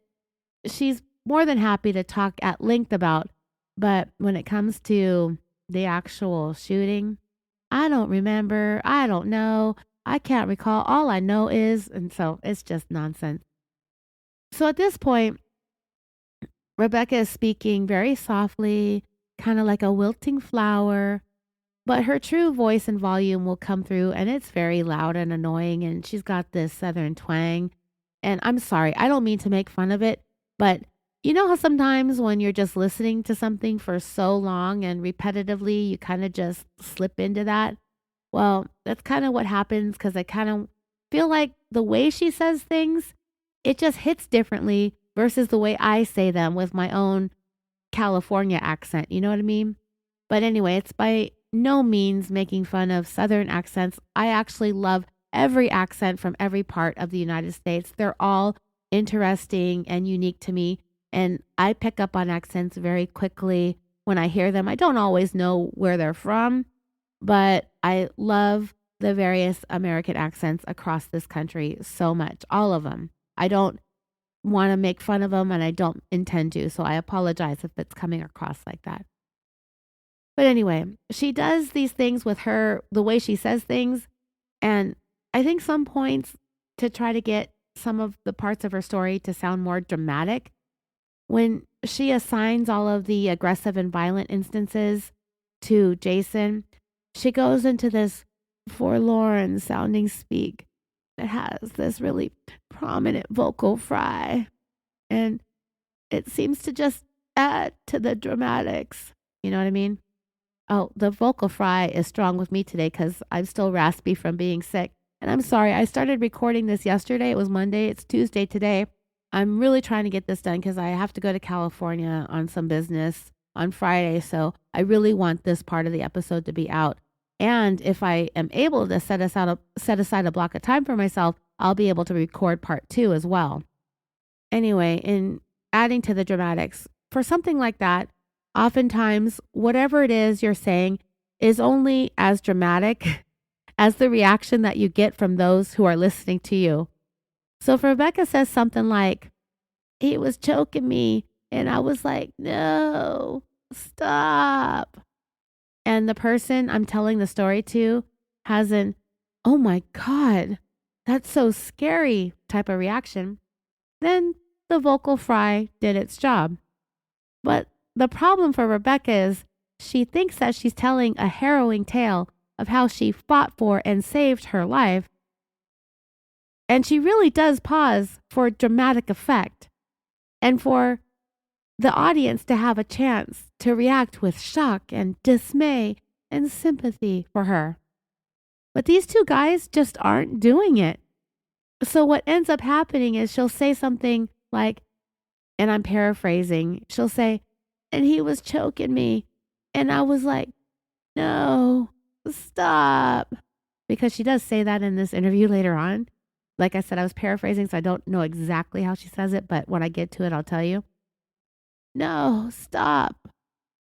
S1: she's more than happy to talk at length about. But when it comes to the actual shooting, I don't remember. I don't know. I can't recall. All I know is, and so it's just nonsense. So at this point, Rebecca is speaking very softly, kind of like a wilting flower, but her true voice and volume will come through, and it's very loud and annoying, and she's got this southern twang. And I'm sorry, I don't mean to make fun of it, but you know how sometimes when you're just listening to something for so long and repetitively, you kind of just slip into that? Well, that's kind of what happens because I kind of feel like the way she says things, it just hits differently versus the way I say them with my own California accent. You know what I mean? But anyway, it's by no means making fun of Southern accents. I actually love every accent from every part of the United States. They're all interesting and unique to me. And I pick up on accents very quickly when I hear them. I don't always know where they're from, but I love the various American accents across this country so much. All of them. I don't want to make fun of them and I don't intend to. So I apologize if it's coming across like that. But anyway, she does these things with the way she says things. And I think some points to try to get some of the parts of her story to sound more dramatic. When she assigns all of the aggressive and violent instances to Jason, she goes into this forlorn sounding speak that has this really prominent vocal fry. And it seems to just add to the dramatics. You know what I mean? Oh, the vocal fry is strong with me today because I'm still raspy from being sick. And I'm sorry, I started recording this yesterday. It was Monday. It's Tuesday today. I'm really trying to get this done because I have to go to California on some business on Friday. So I really want this part of the episode to be out. And if I am able to set aside a block of time for myself, I'll be able to record part 2 as well. Anyway, in adding to the dramatics, for something like that, oftentimes whatever it is you're saying is only as dramatic as the reaction that you get from those who are listening to you. So if Rebecca says something like, he was choking me, and I was like, no, stop. And the person I'm telling the story to has an, oh my God, that's so scary type of reaction, then the vocal fry did its job. But the problem for Rebecca is she thinks that she's telling a harrowing tale of how she fought for and saved her life. And she really does pause for dramatic effect and for the audience to have a chance to react with shock and dismay and sympathy for her. But these two guys just aren't doing it. So what ends up happening is she'll say something like, and I'm paraphrasing, she'll say, and he was choking me. And I was like, no, stop. Because she does say that in this interview later on. Like I said, I was paraphrasing, so I don't know exactly how she says it, but when I get to it, I'll tell you. No, stop.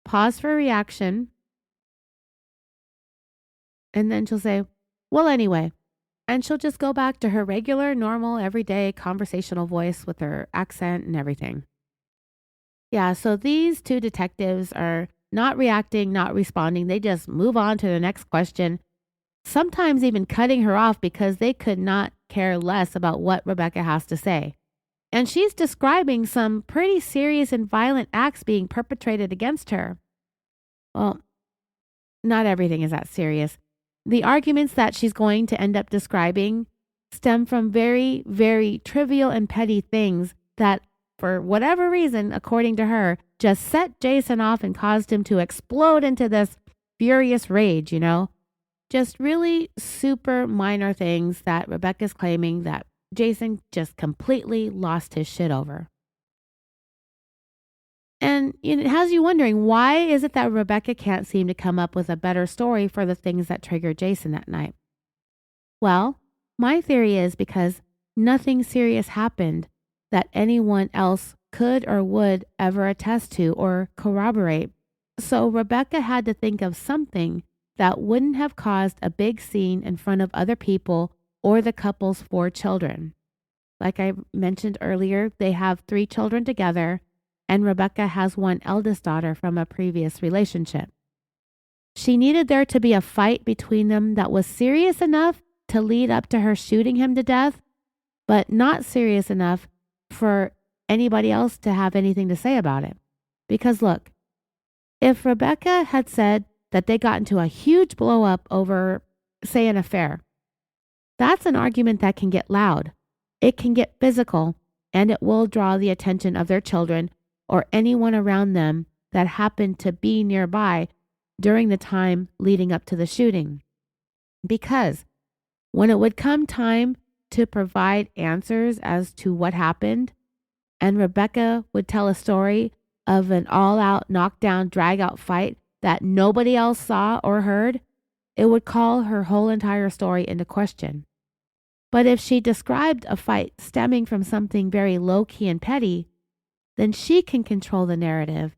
S1: Pause for reaction. And then she'll say, well, anyway. And she'll just go back to her regular, normal, everyday conversational voice with her accent and everything. Yeah, so these two detectives are not reacting, not responding. They just move on to the next question, sometimes even cutting her off because they could not care less about what Rebecca has to say. And she's describing some pretty serious and violent acts being perpetrated against her. Well, not everything is that serious. The arguments that she's going to end up describing stem from very, very trivial and petty things that, for whatever reason, according to her, just set Jason off and caused him to explode into this furious rage, you know? Just really super minor things that Rebecca's claiming that Jason just completely lost his shit over. And it has you wondering, why is it that Rebecca can't seem to come up with a better story for the things that triggered Jason that night? Well, my theory is because nothing serious happened that anyone else could or would ever attest to or corroborate. So Rebecca had to think of something that wouldn't have caused a big scene in front of other people or the couple's 4 children. Like I mentioned earlier, they have 3 children together, and Rebecca has one eldest daughter from a previous relationship. She needed there to be a fight between them that was serious enough to lead up to her shooting him to death, but not serious enough for anybody else to have anything to say about it. Because look, if Rebecca had said that they got into a huge blow up over, say, an affair, that's an argument that can get loud. It can get physical, and it will draw the attention of their children or anyone around them that happened to be nearby during the time leading up to the shooting. Because when it would come time to provide answers as to what happened, and Rebecca would tell a story of an all-out, knockdown, drag-out fight that nobody else saw or heard, it would call her whole entire story into question. But if she described a fight stemming from something very low-key and petty, then she can control the narrative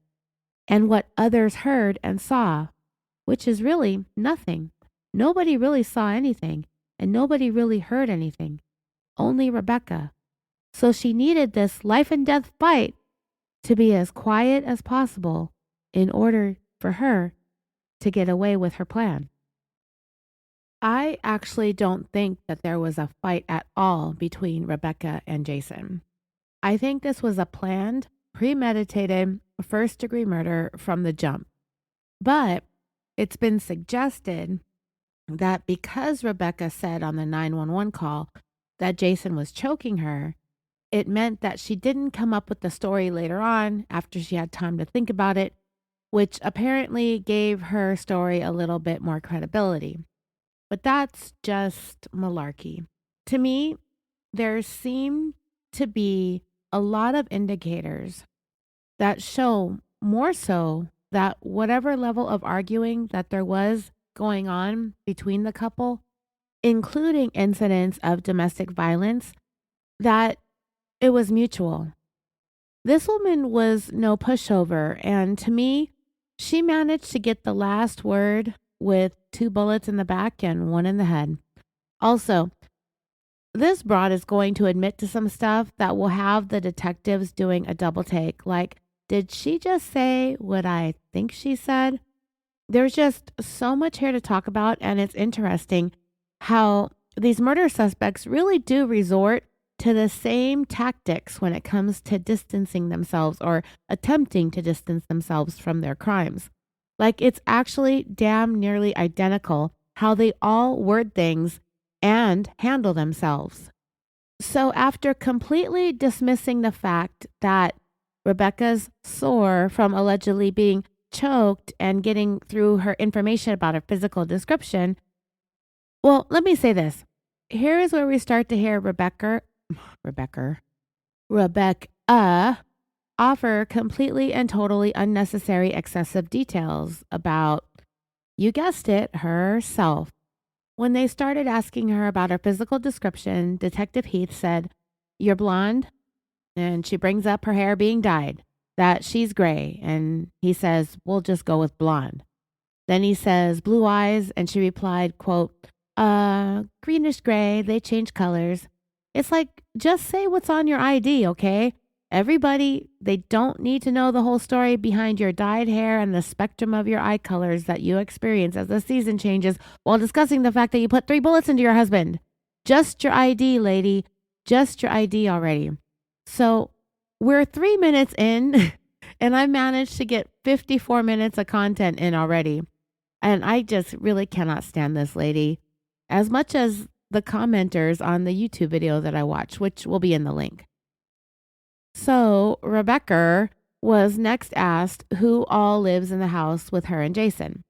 S1: and what others heard and saw, which is really nothing. Nobody really saw anything, and nobody really heard anything. Only Rebecca. So she needed this life and death fight to be as quiet as possible in order for her to get away with her plan. I actually don't think that there was a fight at all between Rebecca and Jason. I think this was a planned, premeditated, first-degree murder from the jump. But it's been suggested that because Rebecca said on the 911 call that Jason was choking her, it meant that she didn't come up with the story later on after she had time to think about it, which apparently gave her story a little bit more credibility. But that's just malarkey. To me, there seem to be a lot of indicators that show more so that whatever level of arguing that there was going on between the couple, including incidents of domestic violence, that it was mutual. This woman was no pushover, and to me, she managed to get the last word with 2 bullets in the back and 1 in the head. Also, this broad is going to admit to some stuff that will have the detectives doing a double take. Like, did she just say what I think she said? There's just so much here to talk about, and it's interesting how these murder suspects really do resort to the same tactics when it comes to distancing themselves or attempting to distance themselves from their crimes. Like, it's actually damn nearly identical how they all word things and handle themselves. So after completely dismissing the fact that Rebecca's sore from allegedly being choked and getting through her information about her physical description, well, let me say this. Here is where we start to hear Rebecca offer completely and totally unnecessary excessive details about, you guessed it, herself. When they started asking her about her physical description, Detective Heath said, "You're blonde," and she brings up her hair being dyed, that she's gray, and he says, "We'll just go with blonde." Then he says, "Blue eyes," and she replied, quote, "Greenish gray, they change colors." It's like, just say what's on your ID, okay? Everybody, they don't need to know the whole story behind your dyed hair and the spectrum of your eye colors that you experience as the season changes while discussing the fact that you put 3 bullets into your husband. Just your ID, lady. Just your ID already. So we're 3 minutes in and I managed to get 54 minutes of content in already. And I just really cannot stand this lady as much as the commenters on the YouTube video that I watched, which will be in the link. So Rebecca was next asked who all lives in the house with her and Jason.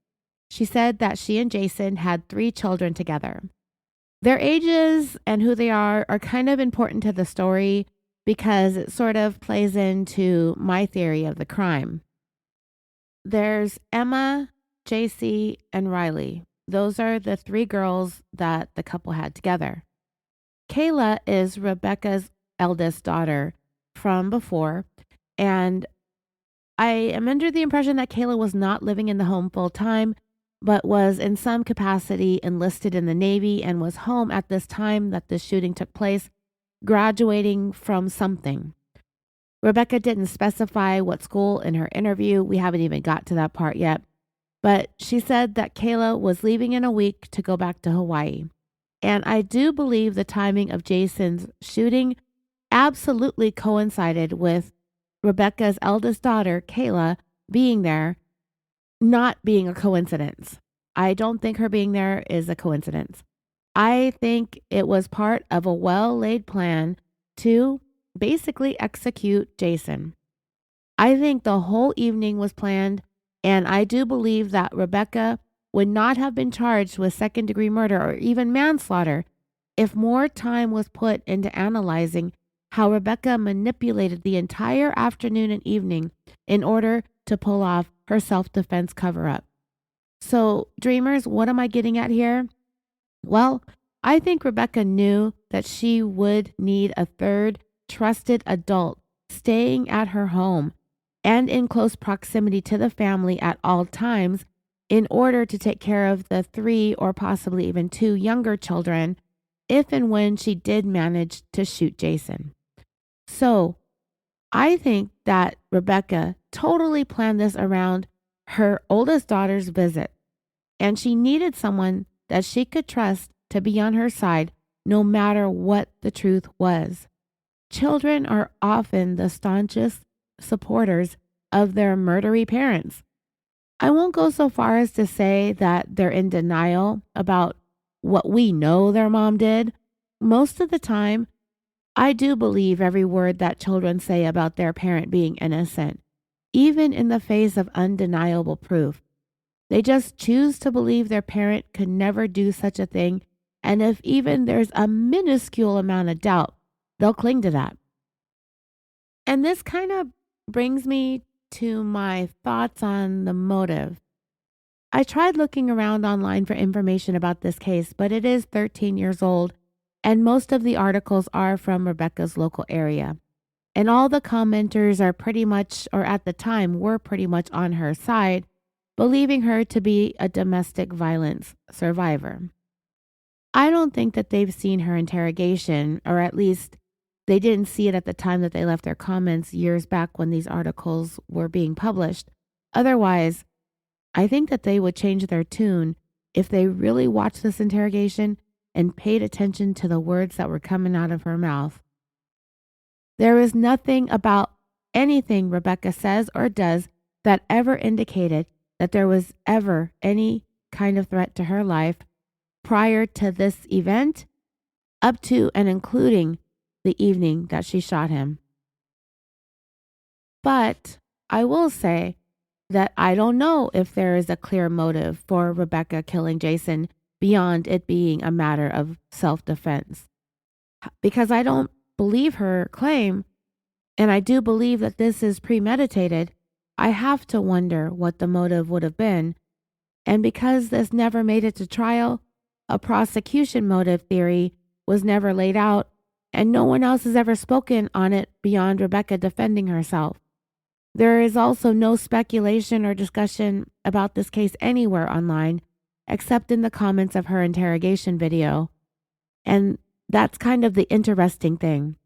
S1: She said that she and Jason had 3 children together. Their ages and who they are kind of important to the story because it sort of plays into my theory of the crime. There's Emma, JC, and Riley. Those are the 3 girls that the couple had together. Kayla is Rebecca's eldest daughter from before, and I am under the impression that Kayla was not living in the home full time, but was in some capacity enlisted in the Navy and was home at this time that the shooting took place, graduating from something. Rebecca didn't specify what school in her interview. We haven't even got to that part yet. But she said that Kayla was leaving in a week to go back to Hawaii. And I do believe the timing of Jason's shooting absolutely coincided with Rebecca's eldest daughter, Kayla, being there, not being a coincidence. I don't think her being there is a coincidence. I think it was part of a well-laid plan to basically execute Jason. I think the whole evening was planned, and I do believe that Rebecca would not have been charged with second-degree murder or even manslaughter if more time was put into analyzing how Rebecca manipulated the entire afternoon and evening in order to pull off her self-defense cover-up. So, dreamers, what am I getting at here? Well, I think Rebecca knew that she would need a third trusted adult staying at her home and in close proximity to the family at all times in order to take care of the 3 or possibly even 2 younger children if and when she did manage to shoot Jason. So I think that Rebecca totally planned this around her oldest daughter's visit, and she needed someone that she could trust to be on her side no matter what the truth was. Children are often the staunchest supporters of their murdery parents. I won't go so far as to say that they're in denial about what we know their mom did. Most of the time, I do believe every word that children say about their parent being innocent, even in the face of undeniable proof. They just choose to believe their parent could never do such a thing, and if even there's a minuscule amount of doubt, they'll cling to that. And this kind of brings me to my thoughts on the motive. I tried looking around online for information about this case, but it is 13 years old, and most of the articles are from Rebecca's local area. And all the commenters are pretty much, or at the time, were pretty much on her side, believing her to be a domestic violence survivor. I don't think that they've seen her interrogation, or at least they didn't see it at the time that they left their comments years back when these articles were being published. Otherwise, I think that they would change their tune if they really watched this interrogation and paid attention to the words that were coming out of her mouth. There is nothing about anything Rebecca says or does that ever indicated that there was ever any kind of threat to her life prior to this event, up to and including the evening that she shot him. But I will say that I don't know if there is a clear motive for Rebecca killing Jason beyond it being a matter of self-defense. Because I don't believe her claim, and I do believe that this is premeditated, I have to wonder what the motive would have been. And because this never made it to trial, a prosecution motive theory was never laid out, and no one else has ever spoken on it beyond Rebecca defending herself. There is also no speculation or discussion about this case anywhere online, except in the comments of her interrogation video. And that's kind of the interesting thing.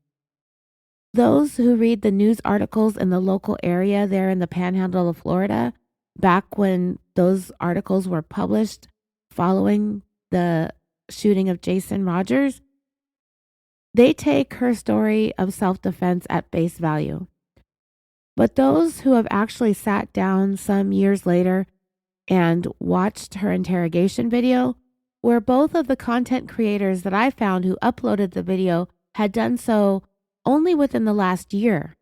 S1: Those who read the news articles in the local area there in the panhandle of Florida, back when those articles were published following the shooting of Jason Rogers, they take her story of self-defense at face value. But those who have actually sat down some years later and watched her interrogation video, where both of the content creators that I found who uploaded the video had done so only within the last year.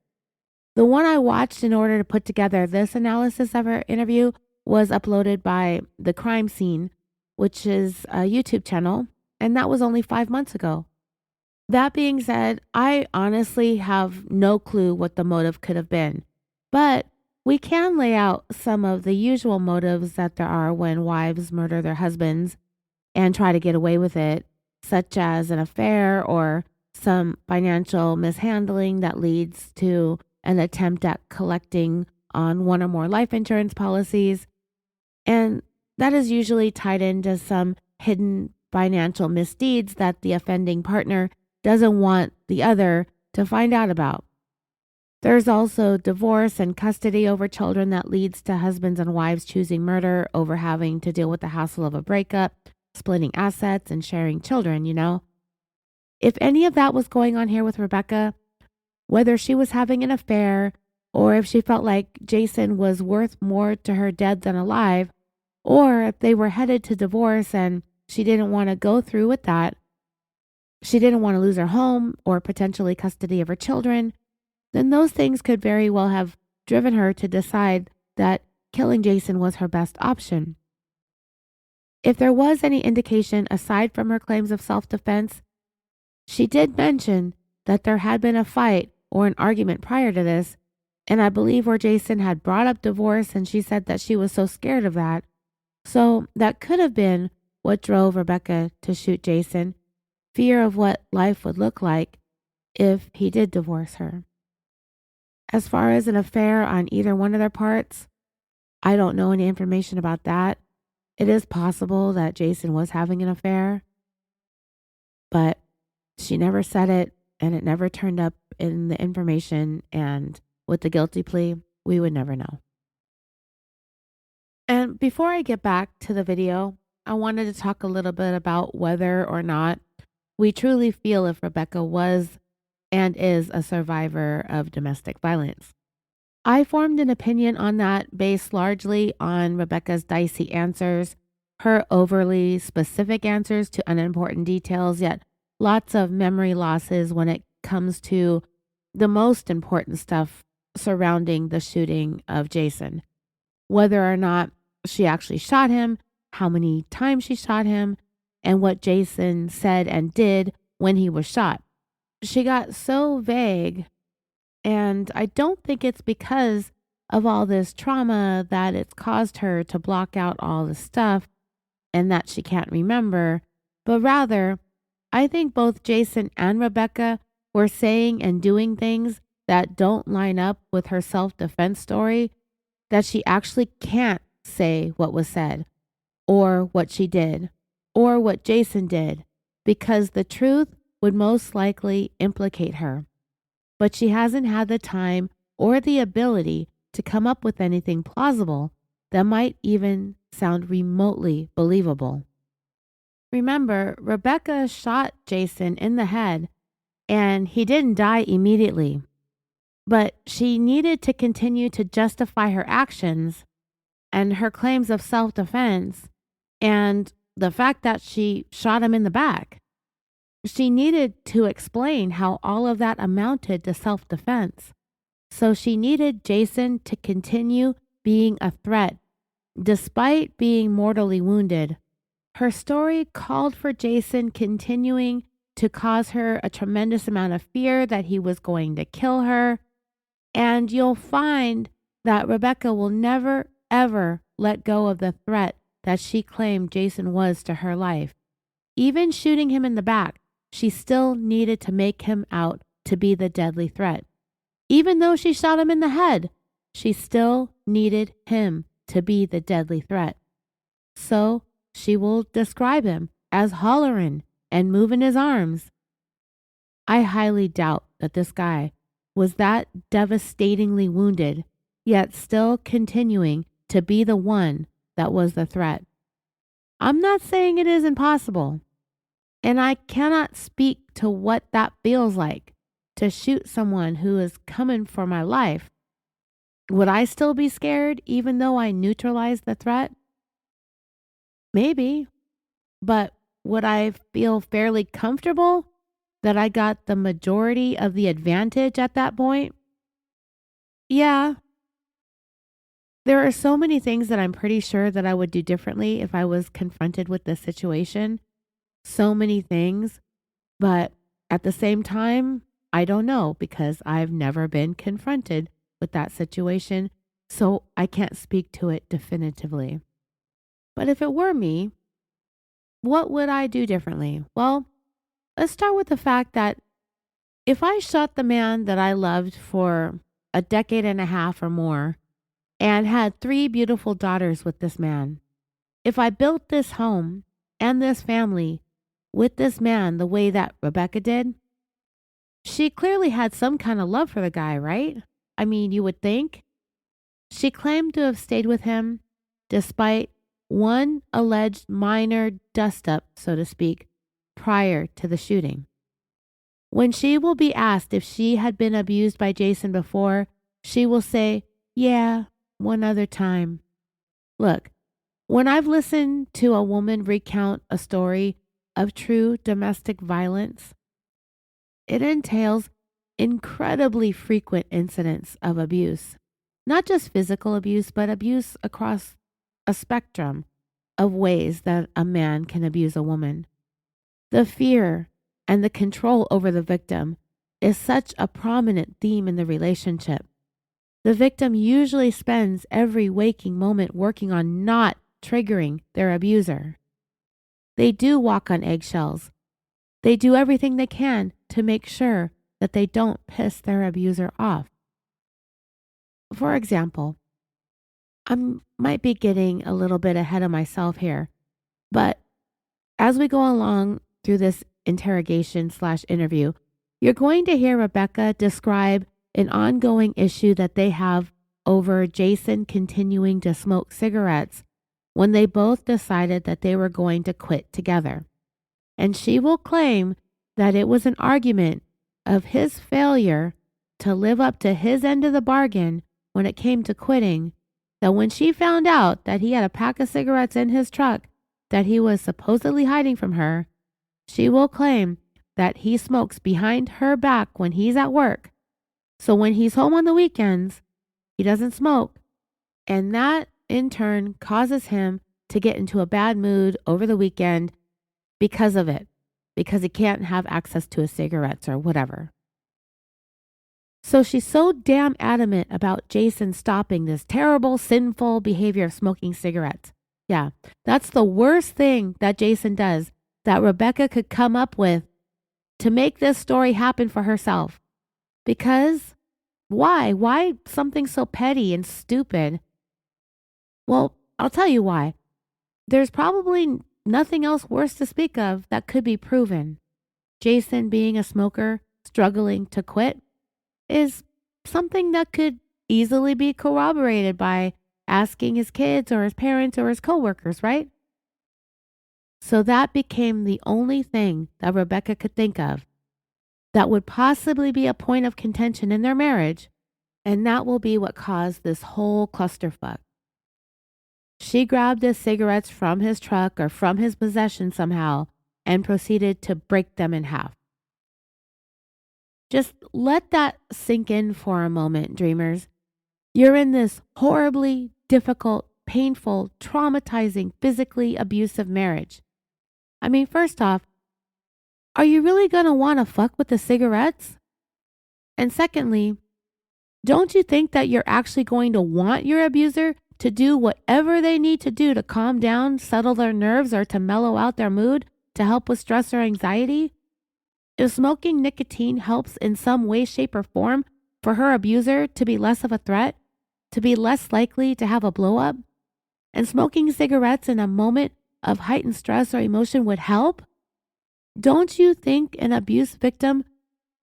S1: The one I watched in order to put together this analysis of her interview was uploaded by The Crime Scene, which is a YouTube channel, and that was only 5 months ago. That being said, I honestly have no clue what the motive could have been, but we can lay out some of the usual motives that there are when wives murder their husbands and try to get away with it, such as an affair or some financial mishandling that leads to an attempt at collecting on one or more life insurance policies. And that is usually tied into some hidden financial misdeeds that the offending partner doesn't want the other to find out about. There's also divorce and custody over children that leads to husbands and wives choosing murder over having to deal with the hassle of a breakup, splitting assets, and sharing children, If any of that was going on here with Rebecca, whether she was having an affair or if she felt like Jason was worth more to her dead than alive, or if they were headed to divorce and she didn't want to go through with that, she didn't want to lose her home or potentially custody of her children, then those things could very well have driven her to decide that killing Jason was her best option. If there was any indication aside from her claims of self-defense, she did mention that there had been a fight or an argument prior to this, and I believe where Jason had brought up divorce and she said that she was so scared of that. So that could have been what drove Rebecca to shoot Jason, fear of what life would look like if he did divorce her. As far as an affair on either one of their parts, I don't know any information about that. It is possible that Jason was having an affair, but she never said it and it never turned up in the information, and with the guilty plea, we would never know. And before I get back to the video, I wanted to talk a little bit about whether or not we truly feel if Rebecca was and is a survivor of domestic violence. I formed an opinion on that based largely on Rebecca's dicey answers, her overly specific answers to unimportant details, yet lots of memory losses when it comes to the most important stuff surrounding the shooting of Jason. Whether or not she actually shot him, how many times she shot him, and what Jason said and did when he was shot. She got so vague, and I don't think it's because of all this trauma that it's caused her to block out all the stuff and that she can't remember, but rather, I think both Jason and Rebecca were saying and doing things that don't line up with her self-defense story, that she actually can't say what was said, or what she did, or what Jason did, because the truth would most likely implicate her. But she hasn't had the time or the ability to come up with anything plausible that might even sound remotely believable. Remember, Rebecca shot Jason in the head, and he didn't die immediately. But she needed to continue to justify her actions and her claims of self-defense and the fact that she shot him in the back. She needed to explain how all of that amounted to self-defense. So she needed Jason to continue being a threat, despite being mortally wounded. Her story called for Jason continuing to cause her a tremendous amount of fear that he was going to kill her. And you'll find that Rebecca will never, ever let go of the threat that she claimed Jason was to her life. Even shooting him in the back, she still needed to make him out to be the deadly threat. Even though she shot him in the head, she still needed him to be the deadly threat. So she will describe him as hollering and moving his arms. I highly doubt that this guy was that devastatingly wounded, yet still continuing to be the one that was the threat. I'm not saying it is impossible, and I cannot speak to what that feels like to shoot someone who is coming for my life. Would I still be scared even though I neutralized the threat? Maybe, but would I feel fairly comfortable that I got the majority of the advantage at that point? Yeah. There are so many things that I'm pretty sure that I would do differently if I was confronted with this situation. So many things. But at the same time, I don't know because I've never been confronted with that situation. So I can't speak to it definitively. But if it were me, what would I do differently? Well, let's start with the fact that if I shot the man that I loved for a decade and a half or more and had 3 beautiful daughters with this man, if I built this home and this family with this man the way that Rebecca did, she clearly had some kind of love for the guy, right? I mean, you would think. She claimed to have stayed with him despite one alleged minor dust up, so to speak, prior to the shooting. When she will be asked if she had been abused by Jason before, she will say, "Yeah, one other time." Look, when I've listened to a woman recount a story of true domestic violence, it entails incredibly frequent incidents of abuse. Not just physical abuse, but abuse across a spectrum of ways that a man can abuse a woman. The fear and the control over the victim is such a prominent theme in the relationship. The victim usually spends every waking moment working on not triggering their abuser. They do walk on eggshells. They do everything they can to make sure that they don't piss their abuser off. For example, I might be getting a little bit ahead of myself here, but as we go along through this interrogation/interview, you're going to hear Rebecca describe an ongoing issue that they have over Jason continuing to smoke cigarettes when they both decided that they were going to quit together. And she will claim that it was an argument of his failure to live up to his end of the bargain when it came to quitting, that when she found out that he had a pack of cigarettes in his truck that he was supposedly hiding from her, she will claim that he smokes behind her back when he's at work. So when he's home on the weekends, he doesn't smoke. And that in turn causes him to get into a bad mood over the weekend because of it, because he can't have access to his cigarettes or whatever. So she's so damn adamant about Jason stopping this terrible, sinful behavior of smoking cigarettes. Yeah, that's the worst thing that Jason does that Rebecca could come up with to make this story happen for herself. Because why? Why something so petty and stupid? Well, I'll tell you why. There's probably nothing else worse to speak of that could be proven. Jason being a smoker, struggling to quit, is something that could easily be corroborated by asking his kids or his parents or his coworkers, right? So that became the only thing that Rebecca could think of that would possibly be a point of contention in their marriage, and that will be what caused this whole clusterfuck. She grabbed his cigarettes from his truck or from his possession somehow and proceeded to break them in half. Just let that sink in for a moment, dreamers. You're in this horribly difficult, painful, traumatizing, physically abusive marriage. I mean, first off, are you really going to want to fuck with the cigarettes? And secondly, don't you think that you're actually going to want your abuser to do whatever they need to do to calm down, settle their nerves, or to mellow out their mood, to help with stress or anxiety? If smoking nicotine helps in some way, shape, or form for her abuser to be less of a threat, to be less likely to have a blow up, and smoking cigarettes in a moment of heightened stress or emotion would help, don't you think an abuse victim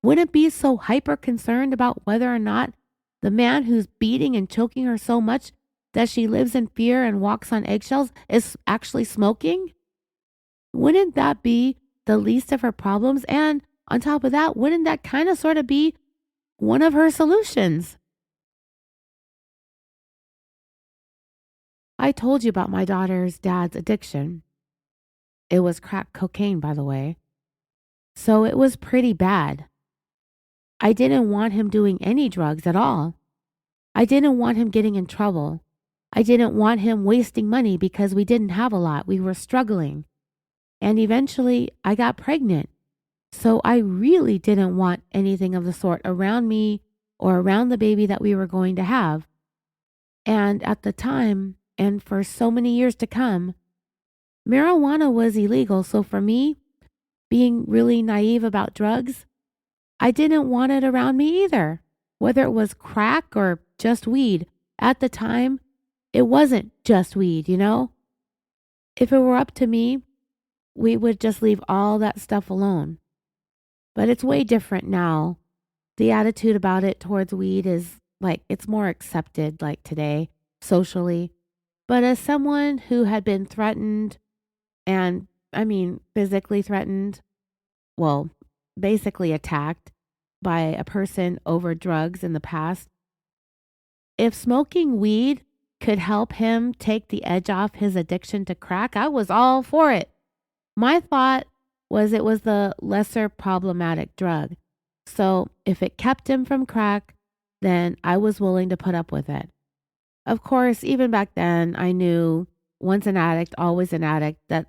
S1: wouldn't be so hyper concerned about whether or not the man who's beating and choking her so much that she lives in fear and walks on eggshells is actually smoking? Wouldn't that be the least of her problems? And on top of that, wouldn't that kind of sort of be one of her solutions? I told you about my daughter's dad's addiction. It was crack cocaine, by the way. So it was pretty bad. I didn't want him doing any drugs at all. I didn't want him getting in trouble. I didn't want him wasting money because we didn't have a lot. We were struggling. And eventually I got pregnant. So I really didn't want anything of the sort around me or around the baby that we were going to have. And at the time, and for so many years to come, marijuana was illegal. So for me, being really naive about drugs, I didn't want it around me either. Whether it was crack or just weed, at the time, it wasn't just weed, you know? If it were up to me, we would just leave all that stuff alone. But it's way different now. The attitude about it towards weed is like it's more accepted like today socially. But as someone who had been threatened and physically threatened, well, basically attacked by a person over drugs in the past, if smoking weed could help him take the edge off his addiction to crack, I was all for it. My thought was it was the lesser problematic drug. So if it kept him from crack, then I was willing to put up with it. Of course, even back then, I knew once an addict, always an addict, that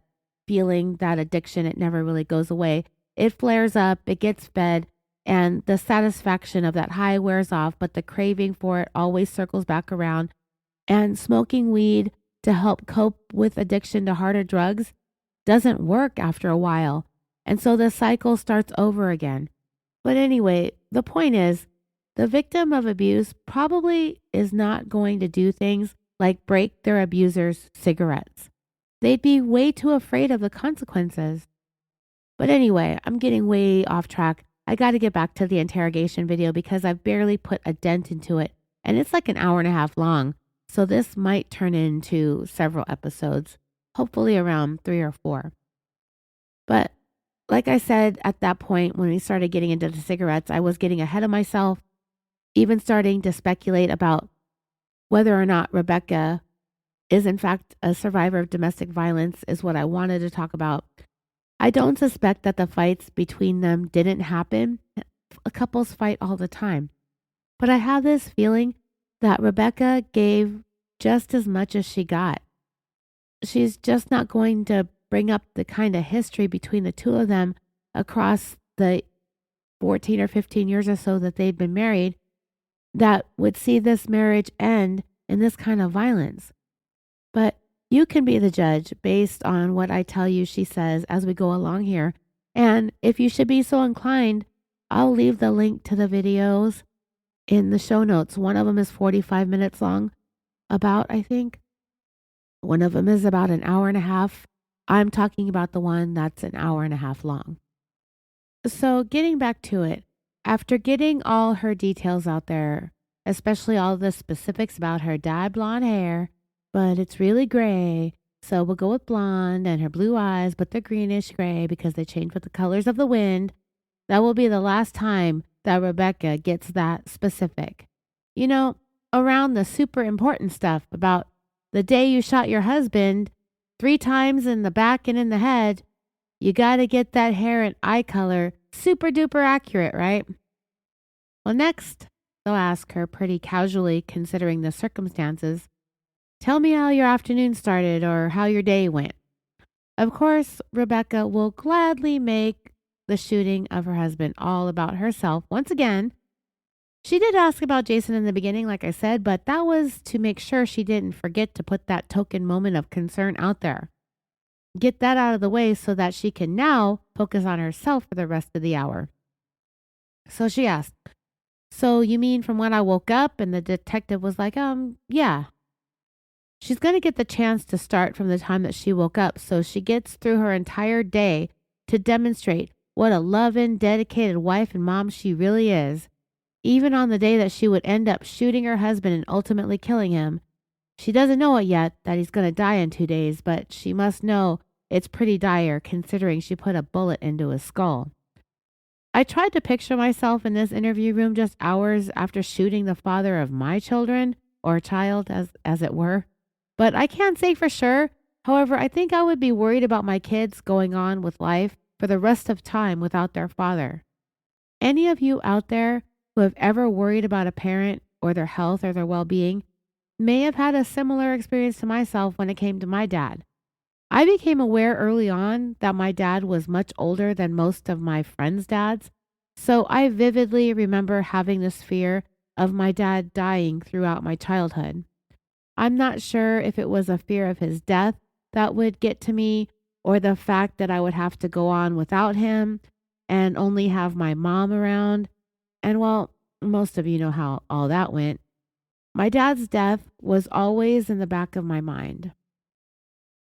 S1: feeling, that addiction, it never really goes away. It flares up, it gets fed, and the satisfaction of that high wears off, but the craving for it always circles back around. And smoking weed to help cope with addiction to harder drugs doesn't work after a while. And so the cycle starts over again. But anyway, the point is, the victim of abuse probably is not going to do things like break their abuser's cigarettes. They'd be way too afraid of the consequences. But anyway, I'm getting way off track. I got to get back to the interrogation video because I've barely put a dent into it. And it's like an hour and a half long. So this might turn into several episodes, hopefully around 3 or 4. But like I said, at that point, when we started getting into the cigarettes, I was getting ahead of myself, even starting to speculate about whether or not Rebecca is in fact a survivor of domestic violence is what I wanted to talk about. I don't suspect that the fights between them didn't happen. Couples fight all the time. But I have this feeling that Rebecca gave just as much as she got. She's just not going to bring up the kind of history between the two of them across the 14 or 15 years or so that they'd been married that would see this marriage end in this kind of violence. But you can be the judge based on what I tell you she says as we go along here. And if you should be so inclined, I'll leave the link to the videos in the show notes. One of them is 45 minutes long, I think. One of them is about an hour and a half. I'm talking about the one that's an hour and a half long. So getting back to it, after getting all her details out there, especially all the specifics about her dyed blonde hair, but it's really gray, so we'll go with blonde, and her blue eyes, but they're greenish gray because they change with the colors of the wind, that will be the last time that Rebecca gets that specific. You know, around the super important stuff about the day you shot your husband 3 times in the back and in the head, you got to get that hair and eye color super duper accurate, right? Well, next, they'll ask her pretty casually, considering the circumstances, tell me how your afternoon started or how your day went. Of course, Rebecca will gladly make the shooting of her husband all about herself once again. She did ask about Jason in the beginning, like I said, but that was to make sure she didn't forget to put that token moment of concern out there. Get that out of the way so that she can now focus on herself for the rest of the hour. So she asked, so you mean from when I woke up? And the detective was like, yeah. She's going to get the chance to start from the time that she woke up, so she gets through her entire day to demonstrate what a loving, dedicated wife and mom she really is. Even on the day that she would end up shooting her husband and ultimately killing him. She doesn't know it yet that he's going to die in 2 days, but she must know it's pretty dire considering she put a bullet into his skull. I tried to picture myself in this interview room just hours after shooting the father of my children, or child as it were, but I can't say for sure. However, I think I would be worried about my kids going on with life for the rest of time without their father. Any of you out there who have ever worried about a parent or their health or their well-being, may have had a similar experience to myself when it came to my dad. I became aware early on that my dad was much older than most of my friends' dads, so I vividly remember having this fear of my dad dying throughout my childhood. I'm not sure if it was a fear of his death that would get to me or the fact that I would have to go on without him and only have my mom around. And well, most of you know how all that went. My dad's death was always in the back of my mind.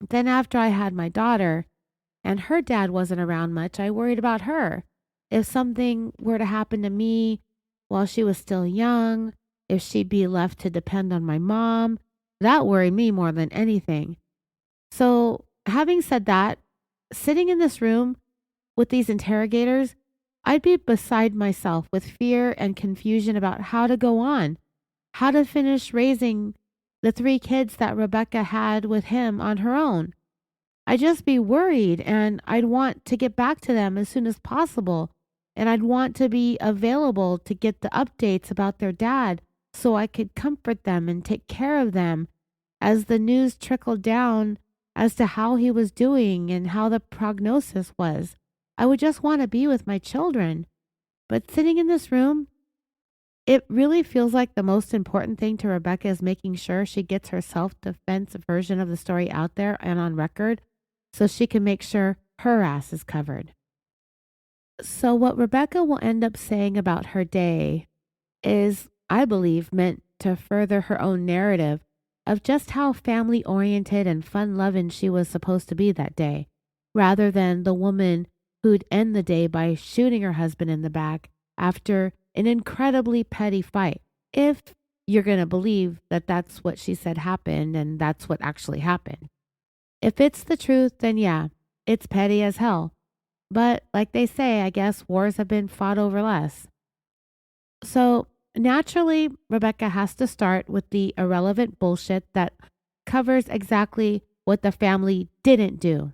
S1: Then, after I had my daughter and her dad wasn't around much, I worried about her. If something were to happen to me while she was still young, if she'd be left to depend on my mom, that worried me more than anything. So, having said that, sitting in this room with these interrogators, I'd be beside myself with fear and confusion about how to go on, how to finish raising the three kids that Rebecca had with him on her own. I'd just be worried and I'd want to get back to them as soon as possible. And I'd want to be available to get the updates about their dad so I could comfort them and take care of them as the news trickled down as to how he was doing and how the prognosis was. I would just want to be with my children. But sitting in this room, it really feels like the most important thing to Rebecca is making sure she gets her self defense version of the story out there and on record so she can make sure her ass is covered. So, what Rebecca will end up saying about her day is, I believe, meant to further her own narrative of just how family oriented and fun loving she was supposed to be that day, rather than the woman who'd end the day by shooting her husband in the back after an incredibly petty fight. If you're going to believe that that's what she said happened and that's what actually happened. If it's the truth, then yeah, it's petty as hell. But like they say, I guess wars have been fought over less. So naturally, Rebecca has to start with the irrelevant bullshit that covers exactly what the family didn't do.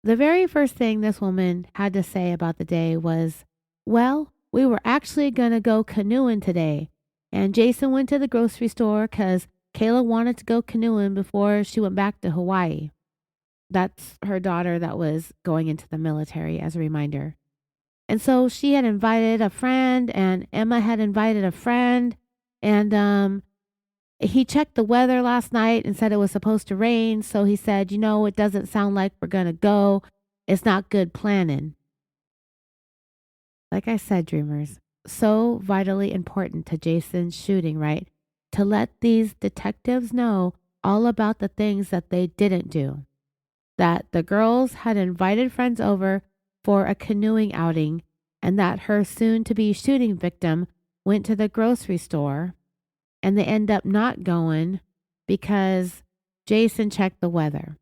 S1: The very first thing this woman had to say about the day was, well, we were actually going to go canoeing today. And Jason went to the grocery store because Kayla wanted to go canoeing before she went back to Hawaii. That's her daughter that was going into the military, as a reminder. And so she had invited a friend, and Emma had invited a friend. And he checked the weather last night and said it was supposed to rain. So he said, it doesn't sound like we're going to go. It's not good planning. Like I said, dreamers, so vitally important to Jason's shooting, right? To let these detectives know all about the things that they didn't do. That the girls had invited friends over for a canoeing outing and that her soon-to-be shooting victim went to the grocery store and they end up not going because Jason checked the weather.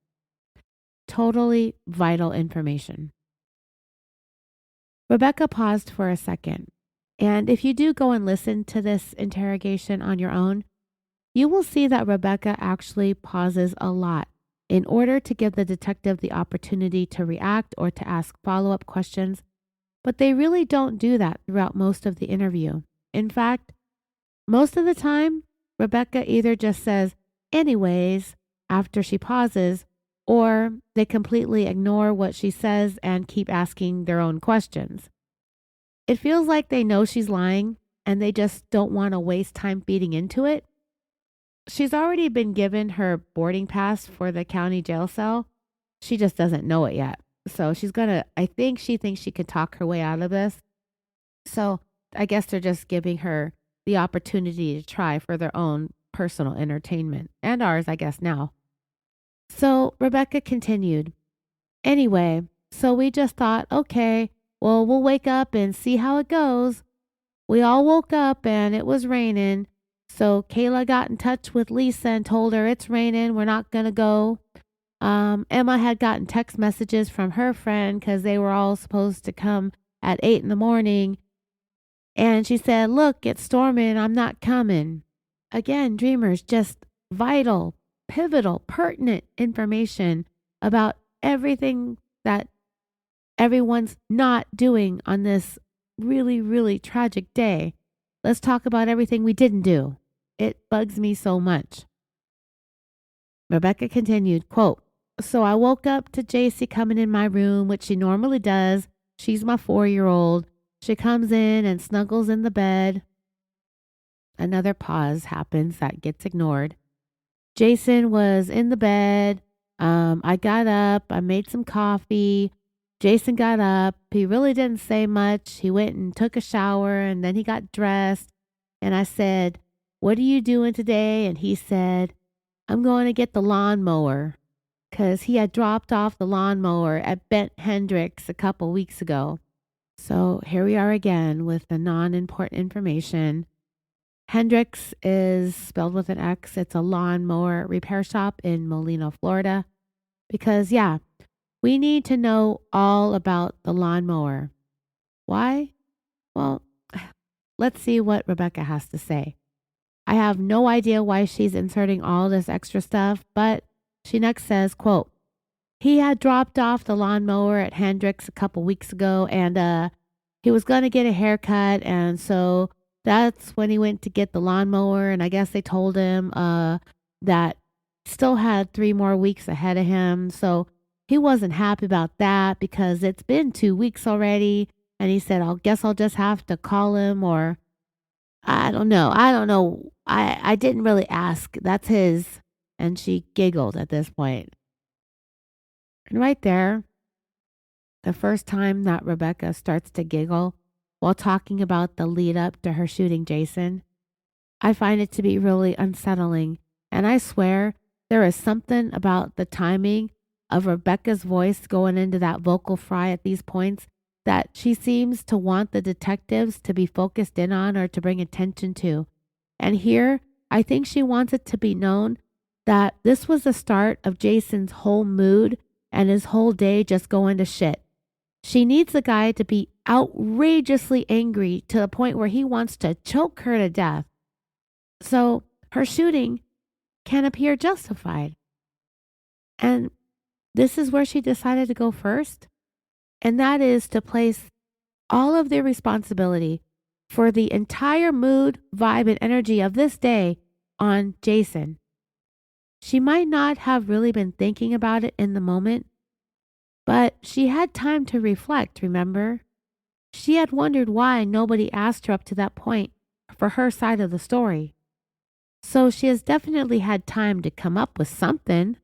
S1: Totally vital information. Rebecca paused for a second, and if you do go and listen to this interrogation on your own, you will see that Rebecca actually pauses a lot in order to give the detective the opportunity to react or to ask follow-up questions, but they really don't do that throughout most of the interview. In fact, most of the time, Rebecca either just says, anyways, after she pauses, or they completely ignore what she says and keep asking their own questions. It feels like they know she's lying and they just don't want to waste time feeding into it. She's already been given her boarding pass for the county jail cell. She just doesn't know it yet. So I think she thinks she could talk her way out of this. So I guess they're just giving her the opportunity to try for their own personal entertainment and ours, I guess, now. So Rebecca continued, anyway, so we just thought, okay, well, we'll wake up and see how it goes. We all woke up and it was raining. So Kayla got in touch with Lisa and told her it's raining. We're not going to go. Emma had gotten text messages from her friend because they were all supposed to come at 8 in the morning. And she said, look, it's storming. I'm not coming. Again, dreamers, just vital, pivotal, pertinent information about everything that everyone's not doing on this really, really tragic day. Let's talk about everything we didn't do. It bugs me so much. Rebecca continued, quote, so I woke up to JC coming in my room, which she normally does. She's my 4-year-old. She comes in and snuggles in the bed. Another pause happens that gets ignored. Jason was in the bed. I got up. I made some coffee. Jason got up. He really didn't say much. He went and took a shower and then he got dressed. And I said, what are you doing today? And he said, I'm going to get the lawnmower, because he had dropped off the lawnmower at Bent Hendricks a couple weeks ago. So here we are again with the non-important information. Hendricks is spelled with an X. It's a lawnmower repair shop in Molino, Florida. Because, yeah, we need to know all about the lawnmower. Why? Well, let's see what Rebecca has to say. I have no idea why she's inserting all this extra stuff, but she next says, quote, he had dropped off the lawnmower at Hendricks a couple weeks ago and he was going to get a haircut. And so that's when he went to get the lawnmower. And I guess they told him that still had 3 more weeks ahead of him. So he wasn't happy about that because it's been 2 weeks already. And he said, I guess I'll just have to call him, or I don't know. I didn't really ask. That's his. And she giggled at this point. And right there, the first time that Rebecca starts to giggle while talking about the lead up to her shooting Jason, I find it to be really unsettling. And I swear there is something about the timing of Rebecca's voice going into that vocal fry at these points that she seems to want the detectives to be focused in on or to bring attention to. And here, I think she wants it to be known that this was the start of Jason's whole mood and his whole day just going to shit. She needs the guy to be outrageously angry to the point where he wants to choke her to death. So her shooting can appear justified. And this is where she decided to go first. And that is to place all of the responsibility for the entire mood, vibe, and energy of this day on Jason. She might not have really been thinking about it in the moment, but she had time to reflect, remember? She had wondered why nobody asked her up to that point for her side of the story. So she has definitely had time to come up with something.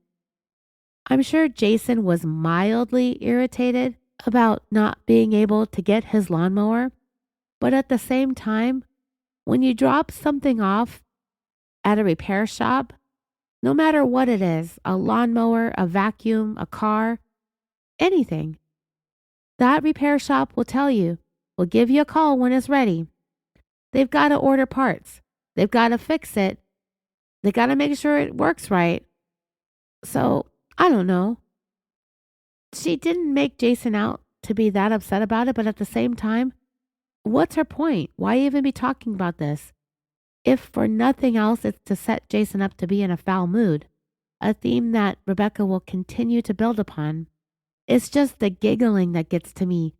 S1: I'm sure Jason was mildly irritated about not being able to get his lawnmower, but at the same time, when you drop something off at a repair shop, no matter what it is, a lawnmower, a vacuum, a car, anything, that repair shop will tell you, will give you a call when it's ready. They've got to order parts. They've got to fix it. They got to make sure it works right. So, I don't know. She didn't make Jason out to be that upset about it, but at the same time, what's her point? Why even be talking about this? If for nothing else, it's to set Jason up to be in a foul mood, a theme that Rebecca will continue to build upon. It's just the giggling that gets to me.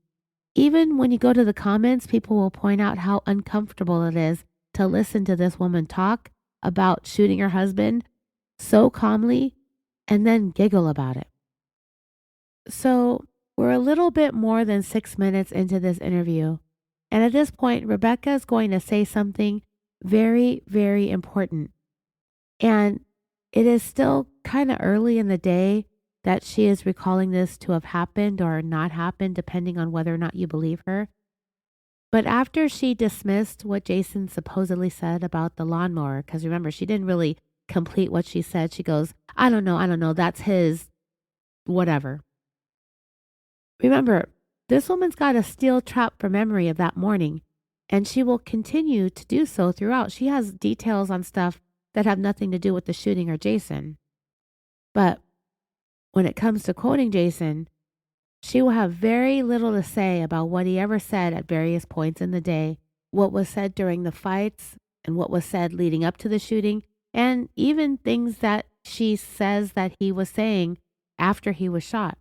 S1: Even when you go to the comments, people will point out how uncomfortable it is to listen to this woman talk about shooting her husband so calmly and then giggle about it. So we're a little bit more than 6 minutes into this interview. And at this point, Rebecca is going to say something very, very important. And it is still kind of early in the day that she is recalling this to have happened or not happened, depending on whether or not you believe her. But after she dismissed what Jason supposedly said about the lawnmower, because remember, she didn't really complete what she said. She goes, I don't know, that's his, whatever. Remember, this woman's got a steel trap for memory of that morning, and she will continue to do so throughout. She has details on stuff that have nothing to do with the shooting or Jason. But when it comes to quoting Jason, she will have very little to say about what he ever said at various points in the day, what was said during the fights, and what was said leading up to the shooting, and even things that she says that he was saying after he was shot.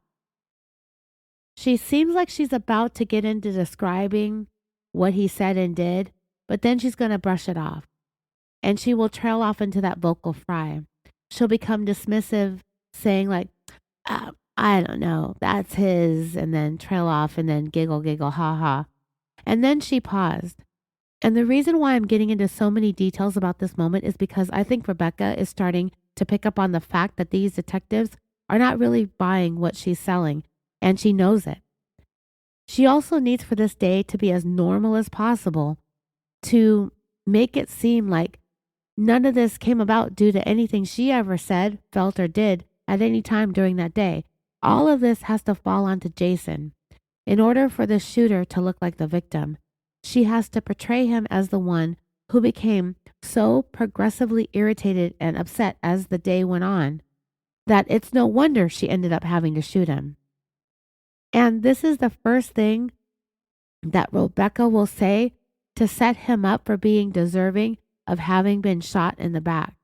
S1: She seems like she's about to get into describing what he said and did, but then she's going to brush it off. and she will trail off into that vocal fry. She'll become dismissive, saying like, I don't know, that's his, and then trail off and then giggle, giggle, ha ha. And then she paused. And the reason why I'm getting into so many details about this moment is because I think Rebecca is starting to pick up on the fact that these detectives are not really buying what she's selling, and she knows it. She also needs for this day to be as normal as possible to make it seem like none of this came about due to anything she ever said, felt, or did at any time during that day. All of this has to fall onto Jason. In order for the shooter to look like the victim, she has to portray him as the one who became so progressively irritated and upset as the day went on that it's no wonder she ended up having to shoot him. And this is the first thing that Rebecca will say to set him up for being deserving of having been shot in the back.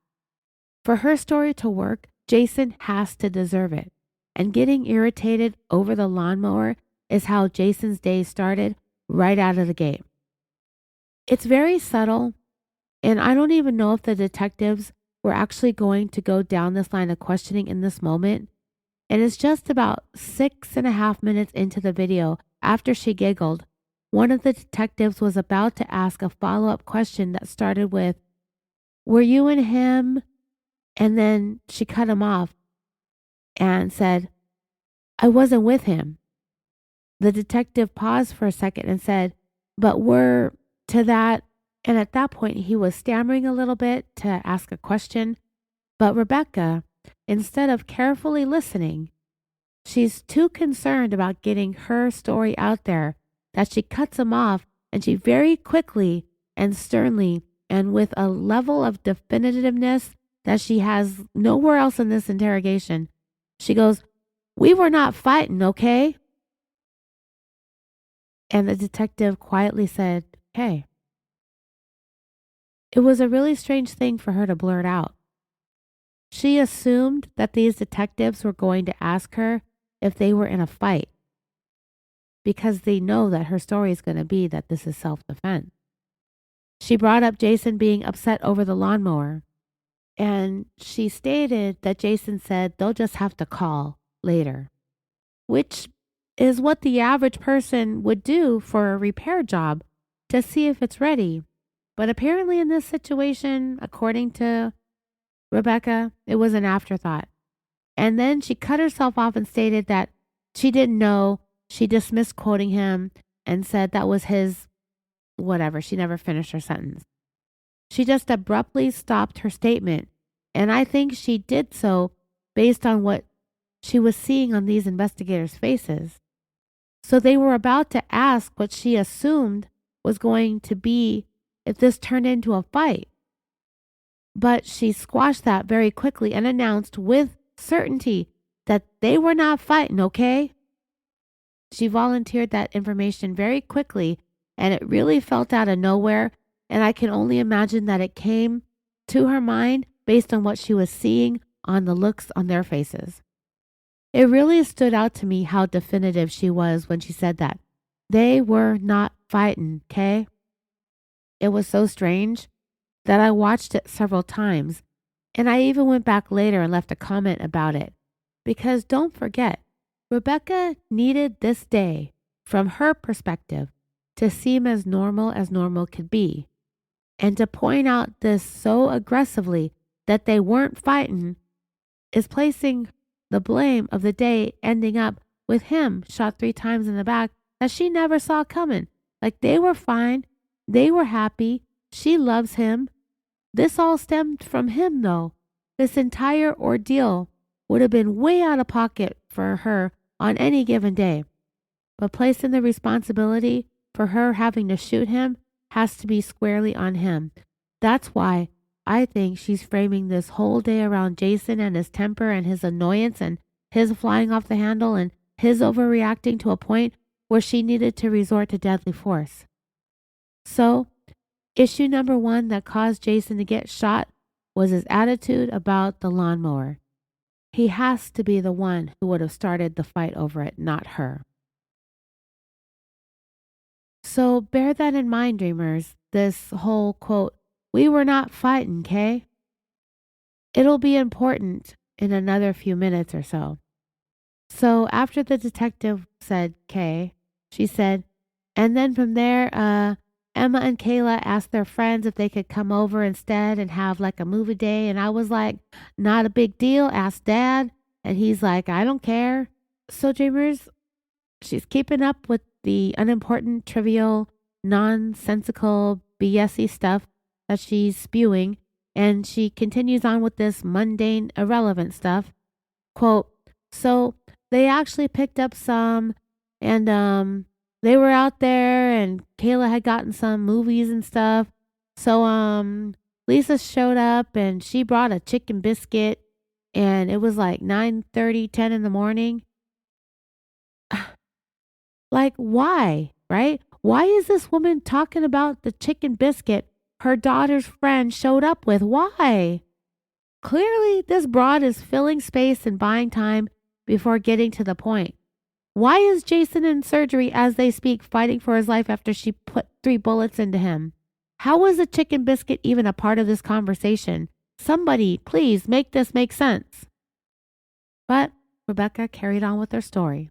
S1: For her story to work, Jason has to deserve it. And getting irritated over the lawnmower is how Jason's day started right out of the gate. It's very subtle, and I don't even know if the detectives were actually going to go down this line of questioning in this moment. And it's just about 6.5 minutes into the video, after she giggled, one of the detectives was about to ask a follow-up question that started with, "Were you and him?" And then she cut him off and said, "I wasn't with him." The detective paused for a second and said, "But we're to that." And at that point, he was stammering a little bit to ask a question. But Rebecca, instead of carefully listening, she's too concerned about getting her story out there that she cuts him off, and she very quickly and sternly and with a level of definitiveness that she has nowhere else in this interrogation, she goes, "We were not fighting, okay?" And the detective quietly said, "Okay." It was a really strange thing for her to blurt out. She assumed that these detectives were going to ask her if they were in a fight because they know that her story is going to be that this is self-defense. She brought up Jason being upset over the lawnmower, and she stated that Jason said they'll just have to call later, which is what the average person would do for a repair job to see if it's ready. But apparently in this situation, according to Rebecca, it was an afterthought. And then she cut herself off and stated that she didn't know. She dismissed quoting him and said that was his whatever. She never finished her sentence. She just abruptly stopped her statement. And I think she did so based on what she was seeing on these investigators' faces. So they were about to ask what she assumed was going to be if this turned into a fight. But she squashed that very quickly and announced with certainty that they were not fighting, okay? She volunteered that information very quickly, and it really felt out of nowhere, and I can only imagine that it came to her mind based on what she was seeing on the looks on their faces. It really stood out to me how definitive she was when she said that. They were not fighting, okay? It was so strange that I watched it several times, and I even went back later and left a comment about it. Because don't forget, Rebecca needed this day, from her perspective, to seem as normal could be. And to point out this so aggressively that they weren't fighting is placing the blame of the day ending up with him shot 3 times in the back that she never saw coming. Like they were fine. They were happy. She loves him. This all stemmed from him, though. This entire ordeal would have been way out of pocket for her on any given day. But placing the responsibility for her having to shoot him has to be squarely on him. That's why I think she's framing this whole day around Jason and his temper and his annoyance and his flying off the handle and his overreacting to a point where she needed to resort to deadly force. So, issue number 1 that caused Jason to get shot was his attitude about the lawnmower. He has to be the one who would have started the fight over it, not her. So bear that in mind, dreamers. This whole quote, We were not fighting, Kay. It'll be important in another few minutes or so. So after the detective said Kay, she said, and then from there, Emma and Kayla asked their friends if they could come over instead and have like a movie day. And I was like, not a big deal. Ask Dad. And he's like, I don't care. So, Dreamers, she's keeping up with the unimportant, trivial, nonsensical, BSy stuff that she's spewing. And she continues on with this mundane, irrelevant stuff. Quote, so they actually picked up some and they were out there and Kayla had gotten some movies and stuff. So Lisa showed up and she brought a chicken biscuit and it was like 9:30, 10 in the morning. Like why, right? Why is this woman talking about the chicken biscuit her daughter's friend showed up with? Why? Clearly, this broad is filling space and buying time before getting to the point. Why is Jason in surgery as they speak, fighting for his life after she put 3 bullets into him? How was the chicken biscuit even a part of this conversation? Somebody, please make this make sense. But Rebecca carried on with her story.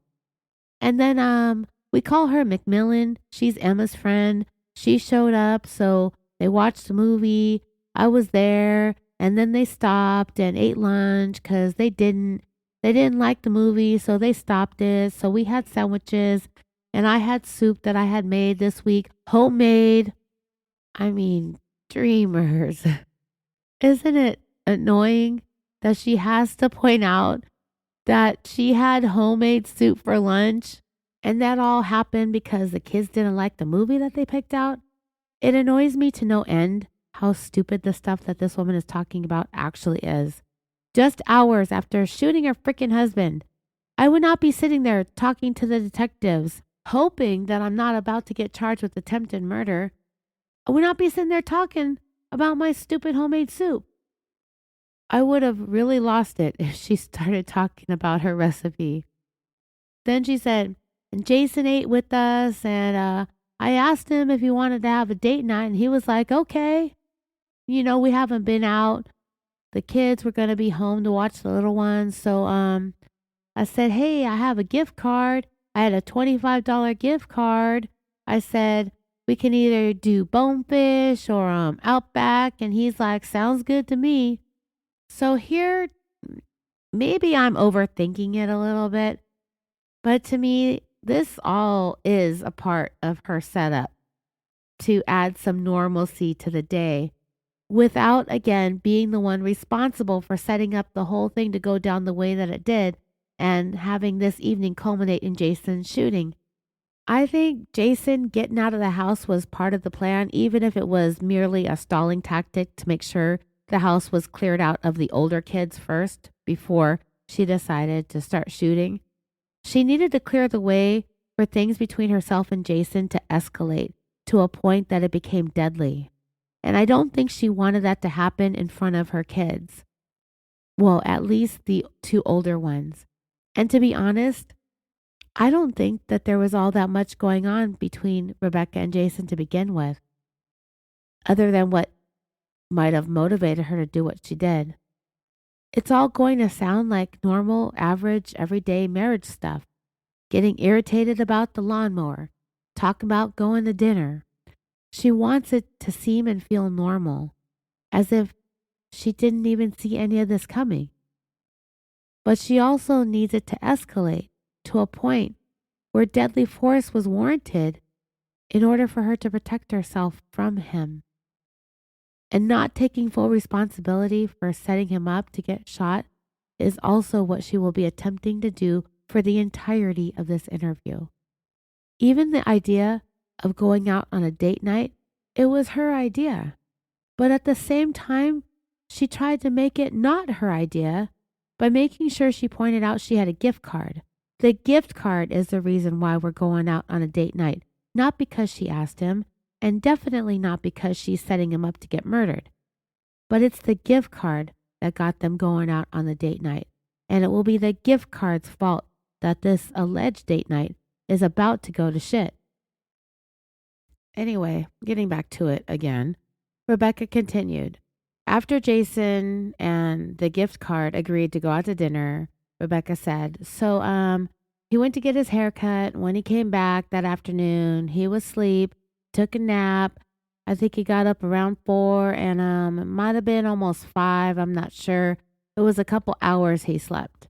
S1: And then we call her Macmillan. She's Emma's friend. She showed up, so they watched the movie. I was there, and then they stopped and ate lunch because they didn't like the movie, so they stopped it. So we had sandwiches, and I had soup that I had made this week, homemade. I mean, Dreamers. Isn't it annoying that she has to point out that she had homemade soup for lunch and that all happened because the kids didn't like the movie that they picked out? It annoys me to no end how stupid the stuff that this woman is talking about actually is. Just hours after shooting her freaking husband, I would not be sitting there talking to the detectives, hoping that I'm not about to get charged with attempted murder. I would not be sitting there talking about my stupid homemade soup. I would have really lost it if she started talking about her recipe. Then she said, and Jason ate with us, and I asked him if he wanted to have a date night, and he was like, okay. You know, we haven't been out. The kids were going to be home to watch the little ones. So I said, hey, I have a gift card. I had a $25 gift card. I said, we can either do Bonefish or Outback. And he's like, sounds good to me. So here, maybe I'm overthinking it a little bit. But to me, this all is a part of her setup to add some normalcy to the day without, again, being the one responsible for setting up the whole thing to go down the way that it did and having this evening culminate in Jason's shooting. I think Jason getting out of the house was part of the plan, even if it was merely a stalling tactic to make sure the house was cleared out of the older kids first before she decided to start shooting. She needed to clear the way for things between herself and Jason to escalate to a point that it became deadly. And I don't think she wanted that to happen in front of her kids. Well, at least the 2 older ones. And to be honest, I don't think that there was all that much going on between Rebecca and Jason to begin with, other than what might have motivated her to do what she did. It's all going to sound like normal, average, everyday marriage stuff. Getting irritated about the lawnmower, talking about going to dinner. She wants it to seem and feel normal, as if she didn't even see any of this coming. But she also needs it to escalate to a point where deadly force was warranted in order for her to protect herself from him. And not taking full responsibility for setting him up to get shot is also what she will be attempting to do for the entirety of this interview. Even the idea of going out on a date night, it was her idea. But at the same time, she tried to make it not her idea by making sure she pointed out she had a gift card. The gift card is the reason why we're going out on a date night, not because she asked him, and definitely not because she's setting him up to get murdered. But it's the gift card that got them going out on the date night, and it will be the gift card's fault that this alleged date night is about to go to shit. Anyway, getting back to it again. Rebecca continued. After Jason and the gift card agreed to go out to dinner, Rebecca said, he went to get his hair cut. When he came back that afternoon, he was asleep, took a nap. I think he got up around 4 and it might have been almost 5. I'm not sure. It was a couple hours he slept.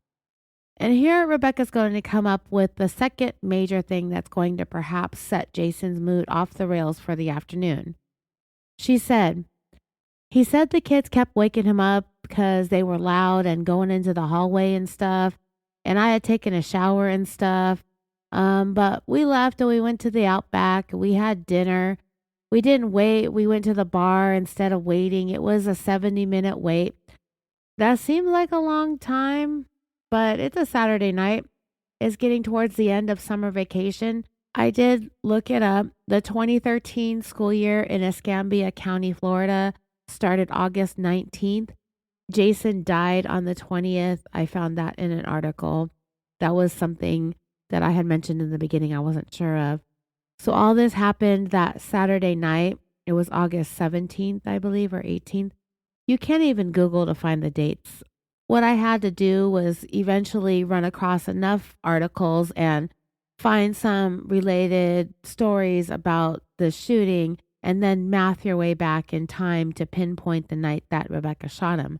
S1: And here Rebecca's going to come up with the second major thing that's going to perhaps set Jason's mood off the rails for the afternoon. She said, he said the kids kept waking him up because they were loud and going into the hallway and stuff. And I had taken a shower and stuff. But we left and we went to the Outback. We had dinner. We didn't wait. We went to the bar instead of waiting. It was a 70-minute wait. That seemed like a long time, but it's a Saturday night. It's getting towards the end of summer vacation. I did look it up. The 2013 school year in Escambia County, Florida started August 19th. Jason died on the 20th. I found that in an article. That was something that I had mentioned in the beginning I wasn't sure of. So all this happened that Saturday night. It was August 17th, I believe, or 18th. You can't even Google to find the dates. What I had to do was eventually run across enough articles and find some related stories about the shooting and then math your way back in time to pinpoint the night that Rebecca shot him.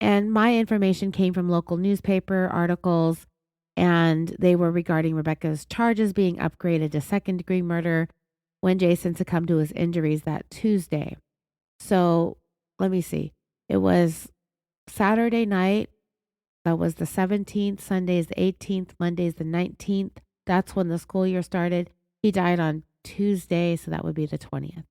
S1: And my information came from local newspaper articles, and they were regarding Rebecca's charges being upgraded to second-degree murder when Jason succumbed to his injuries that Tuesday. So let me see. It was Saturday night. That was the 17th. Sunday's the 18th. Monday's the 19th. That's when the school year started. He died on Tuesday, so that would be the 20th.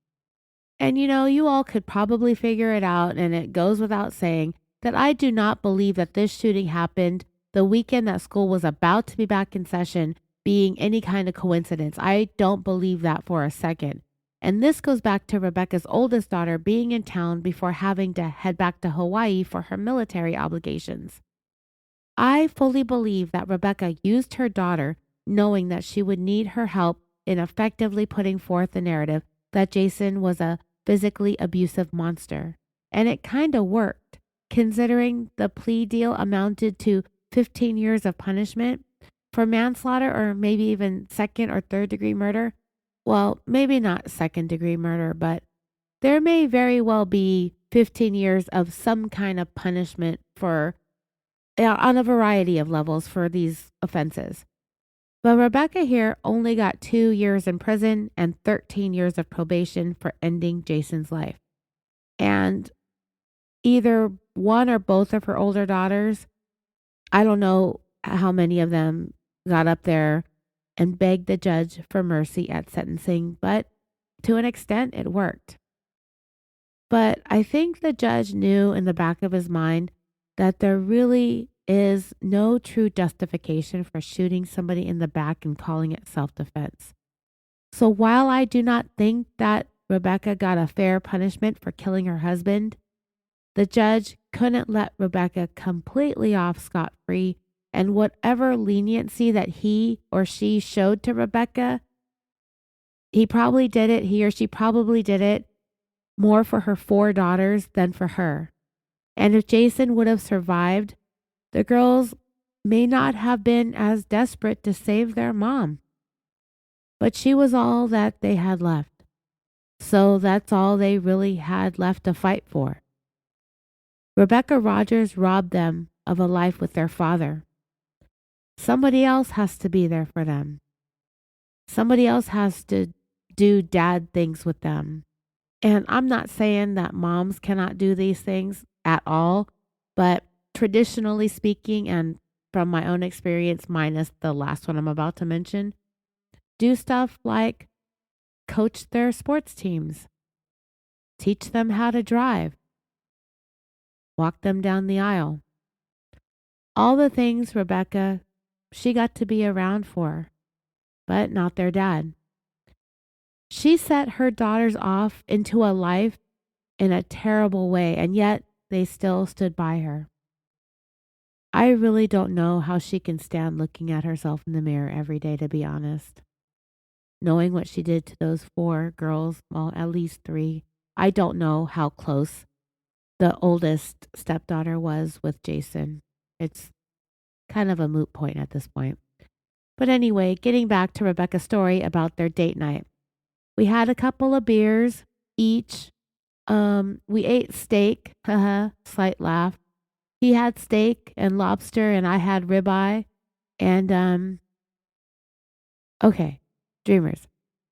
S1: And you all could probably figure it out, and it goes without saying that I do not believe that this shooting happened the weekend that school was about to be back in session being any kind of coincidence. I don't believe that for a second. And this goes back to Rebecca's oldest daughter being in town before having to head back to Hawaii for her military obligations. I fully believe that Rebecca used her daughter knowing that she would need her help in effectively putting forth the narrative that Jason was a physically abusive monster. And it kind of worked, considering the plea deal amounted to 15 years of punishment for manslaughter or maybe even second or third degree murder. Well, maybe not second degree murder, but there may very well be 15 years of some kind of punishment for on a variety of levels for these offenses. But Rebecca here only got 2 years in prison and 13 years of probation for ending Jason's life. And either one or both of her older daughters, I don't know how many of them got up there and begged the judge for mercy at sentencing, but to an extent it worked. But I think the judge knew in the back of his mind that there really is no true justification for shooting somebody in the back and calling it self-defense. So while I do not think that Rebecca got a fair punishment for killing her husband, the judge couldn't let Rebecca completely off scot-free, and whatever leniency that he or she showed to Rebecca, he or she probably did it more for her 4 daughters than for her. And if Jason would have survived, the girls may not have been as desperate to save their mom. But she was all that they had left. So that's all they really had left to fight for. Rebecca Rogers robbed them of a life with their father. Somebody else has to be there for them. Somebody else has to do dad things with them. And I'm not saying that moms cannot do these things at all, but traditionally speaking, and from my own experience, minus the last one I'm about to mention, do stuff like coach their sports teams, teach them how to drive, walk them down the aisle. All the things Rebecca, she got to be around for, but not their dad. She set her daughters off into a life in a terrible way, and yet they still stood by her. I really don't know how she can stand looking at herself in the mirror every day, to be honest. Knowing what she did to those 4 girls, well, at least 3, I don't know how close the oldest stepdaughter was with Jason. It's kind of a moot point at this point. But anyway, getting back to Rebecca's story about their date night. We had a couple of beers each. We ate steak. Haha, slight laugh. He had steak and lobster and I had ribeye. And okay, dreamers.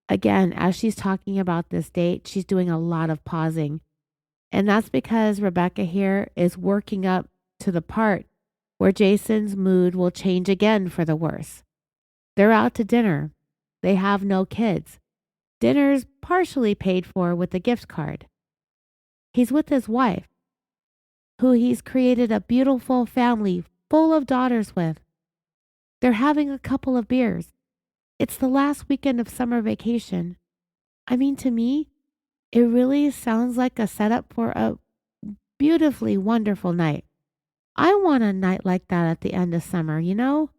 S1: Again, as she's talking about this date, she's doing a lot of pausing. And that's because Rebecca here is working up to the part where Jason's mood will change again for the worse. They're out to dinner. They have no kids. Dinner's partially paid for with a gift card. He's with his wife, who he's created a beautiful family full of daughters with. They're having a couple of beers. It's the last weekend of summer vacation. I mean, to me, it really sounds like a setup for a beautifully wonderful night. I want a night like that at the end of summer, you know?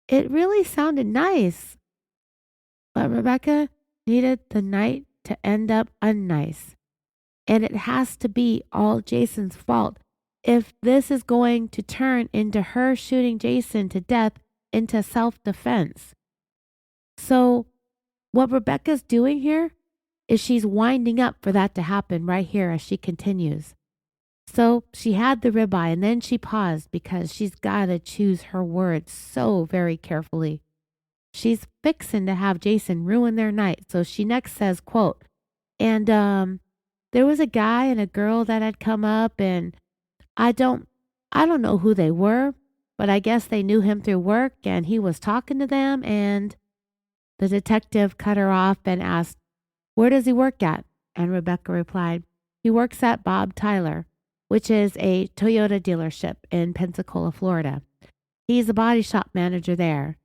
S1: It really sounded nice. But Rebecca needed the night to end up unnice. And it has to be all Jason's fault if this is going to turn into her shooting Jason to death into self-defense. So what Rebecca's doing here is she's winding up for that to happen right here as she continues. So she had the ribeye and then she paused because she's got to choose her words so very carefully. She's fixing to have Jason ruin their night. So she next says, quote, and there was a guy and a girl that had come up and I don't know who they were, but I guess they knew him through work and he was talking to them. And the detective cut her off and asked, where does he work at? And Rebecca replied, he works at Bob Tyler, which is a Toyota dealership in Pensacola, Florida. He's a body shop manager there.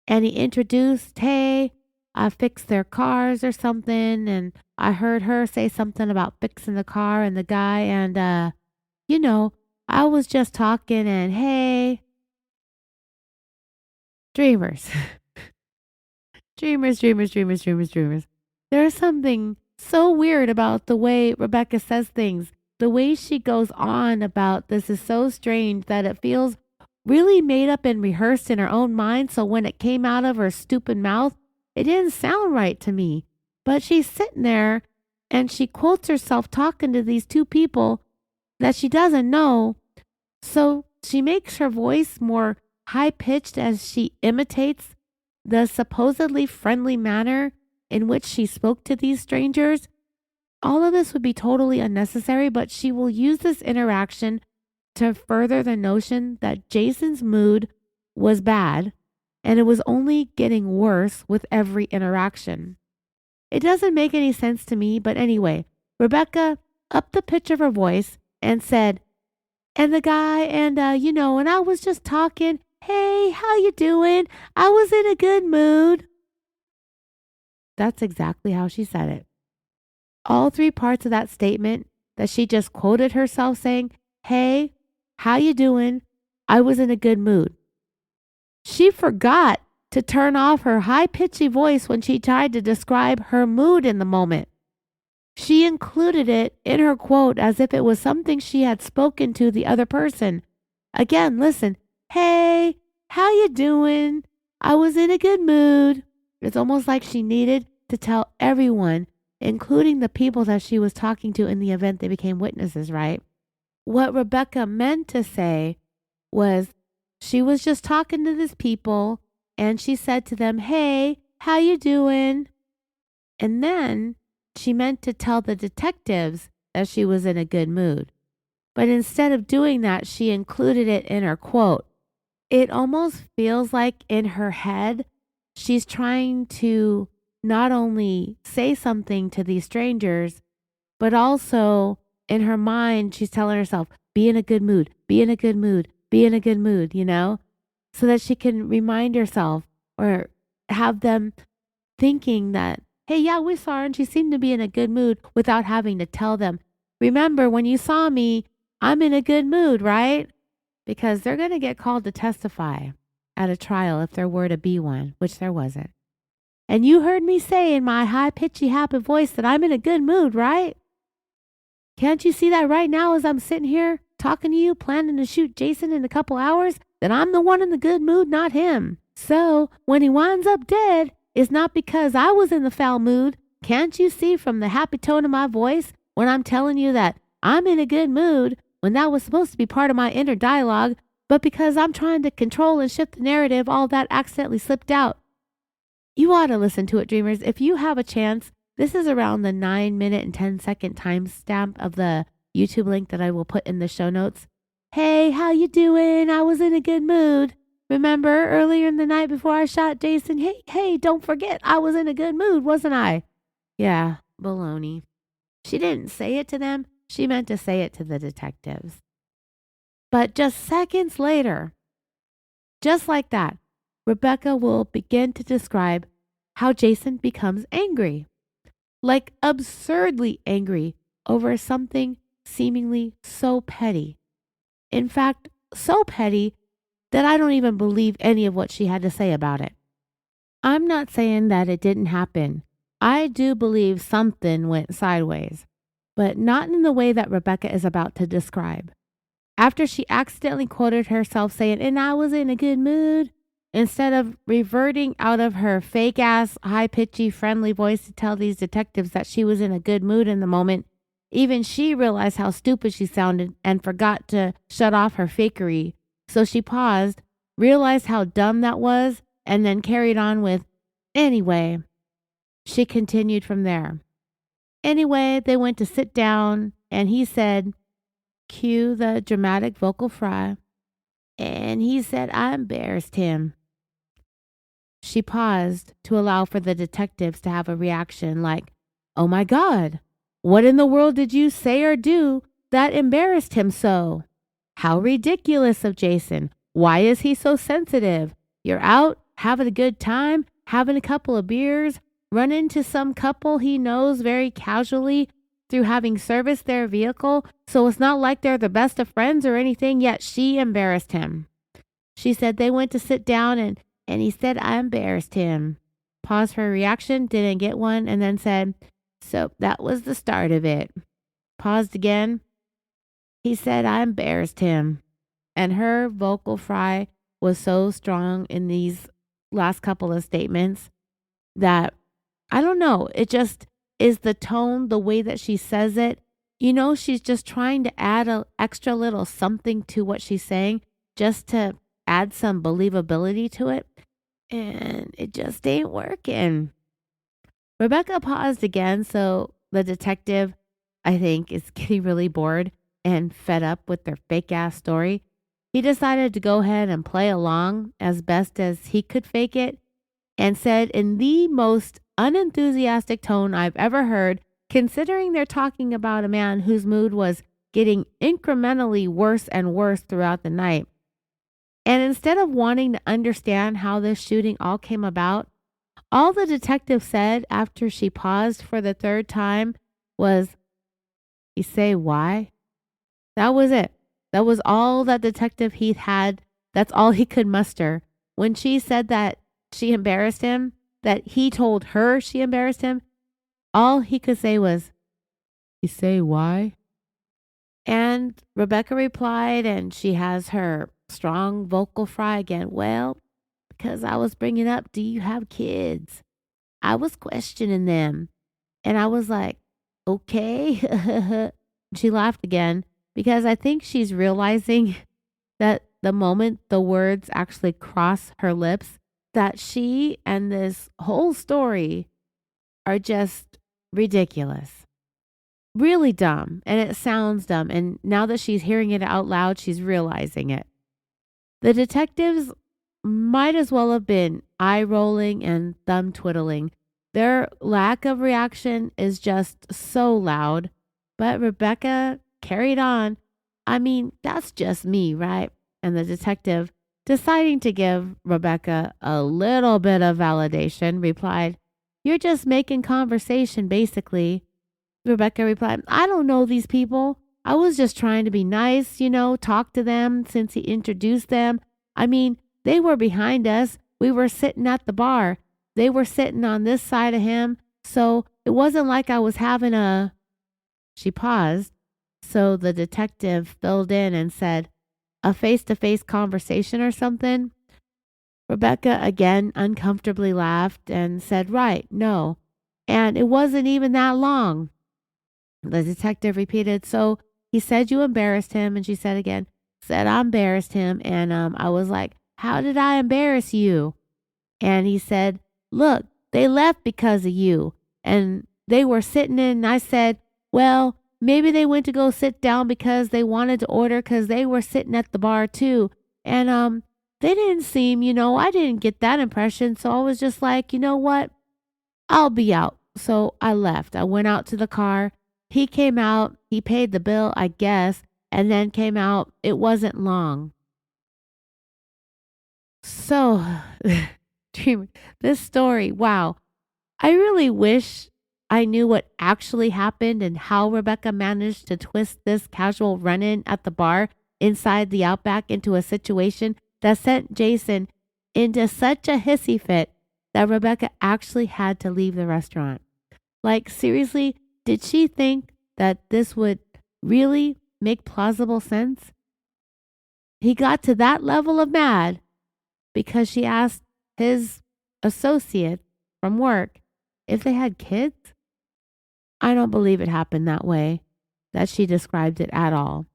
S1: And he introduced, hey, I fixed their cars or something. And I heard her say something about fixing the car and the guy. And, I was just talking and hey, dreamers. Dreamers. There's something so weird about the way Rebecca says things. The way she goes on about this is so strange that it feels really made up and rehearsed in her own mind. So when it came out of her stupid mouth, it didn't sound right to me. But she's sitting there and she quotes herself talking to these two people that she doesn't know. So she makes her voice more high-pitched as she imitates the supposedly friendly manner in which she spoke to these strangers. All of this would be totally unnecessary, but she will use this interaction to further the notion that Jason's mood was bad and it was only getting worse with every interaction. It doesn't make any sense to me, but anyway, Rebecca upped the pitch of her voice and said, and the guy and I was just talking, hey, how you doing? I was in a good mood. That's exactly how she said it. All three parts of that statement that she just quoted herself saying, hey, how you doing? I was in a good mood. She forgot to turn off her high-pitchy voice when she tried to describe her mood in the moment. She included it in her quote as if it was something she had spoken to the other person. Again, listen, hey, how you doing? I was in a good mood. It's almost like she needed to tell everyone, including the people that she was talking to in the event they became witnesses, right? What Rebecca meant to say was she was just talking to these people and she said to them, hey, how you doing? And then she meant to tell the detectives that she was in a good mood. But instead of doing that, she included it in her quote. It almost feels like in her head, she's trying to not only say something to these strangers, but also in her mind, she's telling herself, be in a good mood, be in a good mood, be in a good mood, so that she can remind herself or have them thinking that, hey, yeah, we saw her and she seemed to be in a good mood without having to tell them, remember when you saw me, I'm in a good mood, right? Because they're going to get called to testify at a trial if there were to be one, which there wasn't. And you heard me say in my high-pitchy, happy voice that I'm in a good mood, right? Can't you see that right now as I'm sitting here talking to you, planning to shoot Jason in a couple hours? That I'm the one in the good mood, not him. So when he winds up dead, it's not because I was in the foul mood. Can't you see from the happy tone of my voice when I'm telling you that I'm in a good mood when that was supposed to be part of my inner dialogue, but because I'm trying to control and shift the narrative, all that accidentally slipped out. You ought to listen to it, dreamers. If you have a chance, this is around the 9-minute and 10-second timestamp of the YouTube link that I will put in the show notes. Hey, how you doing? I was in a good mood. Remember earlier in the night before I shot Jason? Hey, don't forget, I was in a good mood, wasn't I? Yeah, baloney. She didn't say it to them. She meant to say it to the detectives. But just seconds later, just like that, Rebecca will begin to describe how Jason becomes angry. Like absurdly angry over something seemingly so petty. In fact, so petty that I don't even believe any of what she had to say about it. I'm not saying that it didn't happen. I do believe something went sideways, but not in the way that Rebecca is about to describe. After she accidentally quoted herself saying, and I was in a good mood, instead of reverting out of her fake-ass, high-pitchy, friendly voice to tell these detectives that she was in a good mood in the moment, even she realized how stupid she sounded and forgot to shut off her fakery. So she paused, realized how dumb that was, and then carried on with, anyway. She continued from there. Anyway, they went to sit down, and he said, cue the dramatic vocal fry, and he said I embarrassed him. She paused to allow for the detectives to have a reaction like, oh my God, what in the world did you say or do that embarrassed him so? How ridiculous of Jason. Why is he so sensitive? You're out, having a good time, having a couple of beers, run into some couple he knows very casually through having serviced their vehicle, so it's not like they're the best of friends or anything, yet she embarrassed him. She said they went to sit down and he said I embarrassed him. Paused for a reaction, didn't get one, and then said, so that was the start of it. Paused again. He said I embarrassed him. And her vocal fry was so strong in these last couple of statements that, I don't know, it just is the tone, the way that she says it. You know, she's just trying to add an extra little something to what she's saying just to add some believability to it. And it just ain't working. Rebecca paused again, so the detective, I think, is getting really bored and fed up with their fake-ass story. He decided to go ahead and play along as best as he could fake it and said in the most unenthusiastic tone I've ever heard, considering they're talking about a man whose mood was getting incrementally worse and worse throughout the night. And instead of wanting to understand how this shooting all came about, all the detective said after she paused for the third time was, "You say why?" That was it. That was all that Detective Heath had. That's all he could muster. When she said that she embarrassed him, that he told her she embarrassed him, all he could say was, "You say why?" And Rebecca replied, and she has her strong vocal fry again. Well, because I was bringing up, do you have kids? I was questioning them. And I was like, okay. She laughed again because I think she's realizing that the moment the words actually cross her lips, that she and this whole story are just ridiculous. Really dumb. And it sounds dumb. And now that she's hearing it out loud, she's realizing it. The detectives might as well have been eye rolling and thumb twiddling. Their lack of reaction is just so loud. But Rebecca carried on. I mean, that's just me, right? And the detective, deciding to give Rebecca a little bit of validation, replied, "You're just making conversation, basically." Rebecca replied, "I don't know these people. I was just trying to be nice, talk to them since he introduced them. I mean, they were behind us. We were sitting at the bar. They were sitting on this side of him. So it wasn't like I was having a..." She paused So the detective filled in and said, a face-to-face conversation or something. Rebecca again uncomfortably laughed and said, right, no. And it wasn't even that long. The detective repeated, so he said you embarrassed him. And she said again, said I embarrassed him. And I was like, how did I embarrass you? And he said, look, they left because of you. And they were sitting in, and I said, well, maybe they went to go sit down because they wanted to order because they were sitting at the bar too. And they didn't seem, I didn't get that impression. So I was just like, you know what? I'll be out. So I left. I went out to the car. He came out. He paid the bill, I guess, and then came out. It wasn't long. So, this story, wow. I really wish I knew what actually happened and how Rebecca managed to twist this casual run in at the bar inside the Outback into a situation that sent Jason into such a hissy fit that Rebecca actually had to leave the restaurant. Like, seriously, did she think that this would really make plausible sense? He got to that level of mad because she asked his associate from work if they had kids. I don't believe it happened that way, that she described it at all.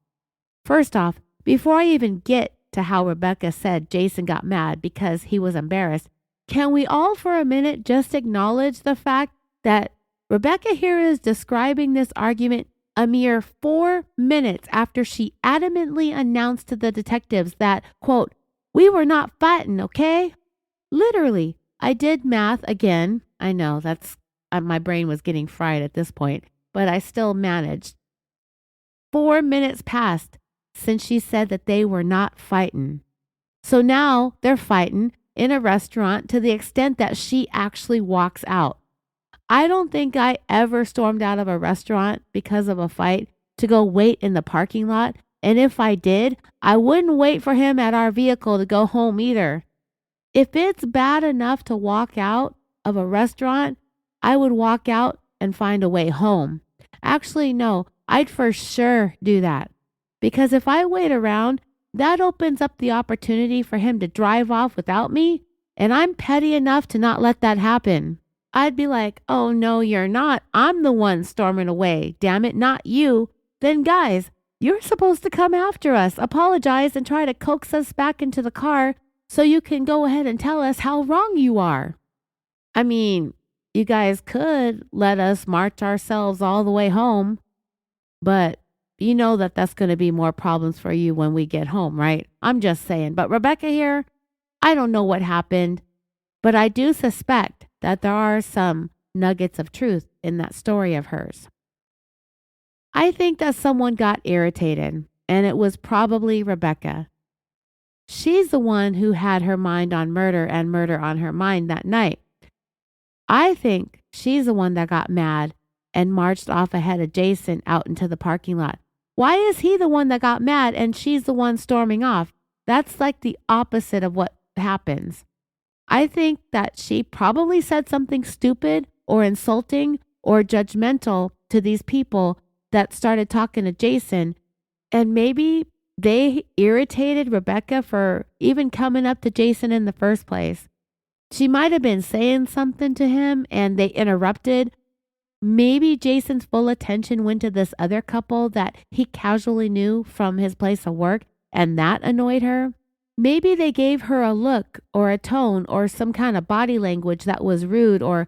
S1: First off, before I even get to how Rebecca said Jason got mad because he was embarrassed, can we all for a minute just acknowledge the fact that Rebecca here is describing this argument a mere 4 minutes after she adamantly announced to the detectives that, quote, we were not fighting, okay? Literally, I did math again. I know that's my brain was getting fried at this point, but I still managed. 4 minutes passed since she said that they were not fighting. So now they're fighting in a restaurant to the extent that she actually walks out. I don't think I ever stormed out of a restaurant because of a fight to go wait in the parking lot. And if I did, I wouldn't wait for him at our vehicle to go home either. If it's bad enough to walk out of a restaurant, I would walk out and find a way home. Actually, no, I'd for sure do that. Because if I wait around, that opens up the opportunity for him to drive off without me. And I'm petty enough to not let that happen. I'd be like, oh, no, you're not. I'm the one storming away. Damn it, not you. Then, guys, you're supposed to come after us, apologize, and try to coax us back into the car so you can go ahead and tell us how wrong you are. I mean, you guys could let us march ourselves all the way home, but you know that that's going to be more problems for you when we get home, right? I'm just saying. But Rebecca here, I don't know what happened, but I do suspect that there are some nuggets of truth in that story of hers. I think that someone got irritated, and it was probably Rebecca. She's the one who had her mind on murder and murder on her mind that night. I think she's the one that got mad and marched off ahead of Jason out into the parking lot. Why is he the one that got mad and she's the one storming off? That's like the opposite of what happens. I think that she probably said something stupid or insulting or judgmental to these people that started talking to Jason, and maybe they irritated Rebecca for even coming up to Jason in the first place. She might have been saying something to him and they interrupted. Maybe Jason's full attention went to this other couple that he casually knew from his place of work, and that annoyed her. Maybe they gave her a look or a tone or some kind of body language that was rude or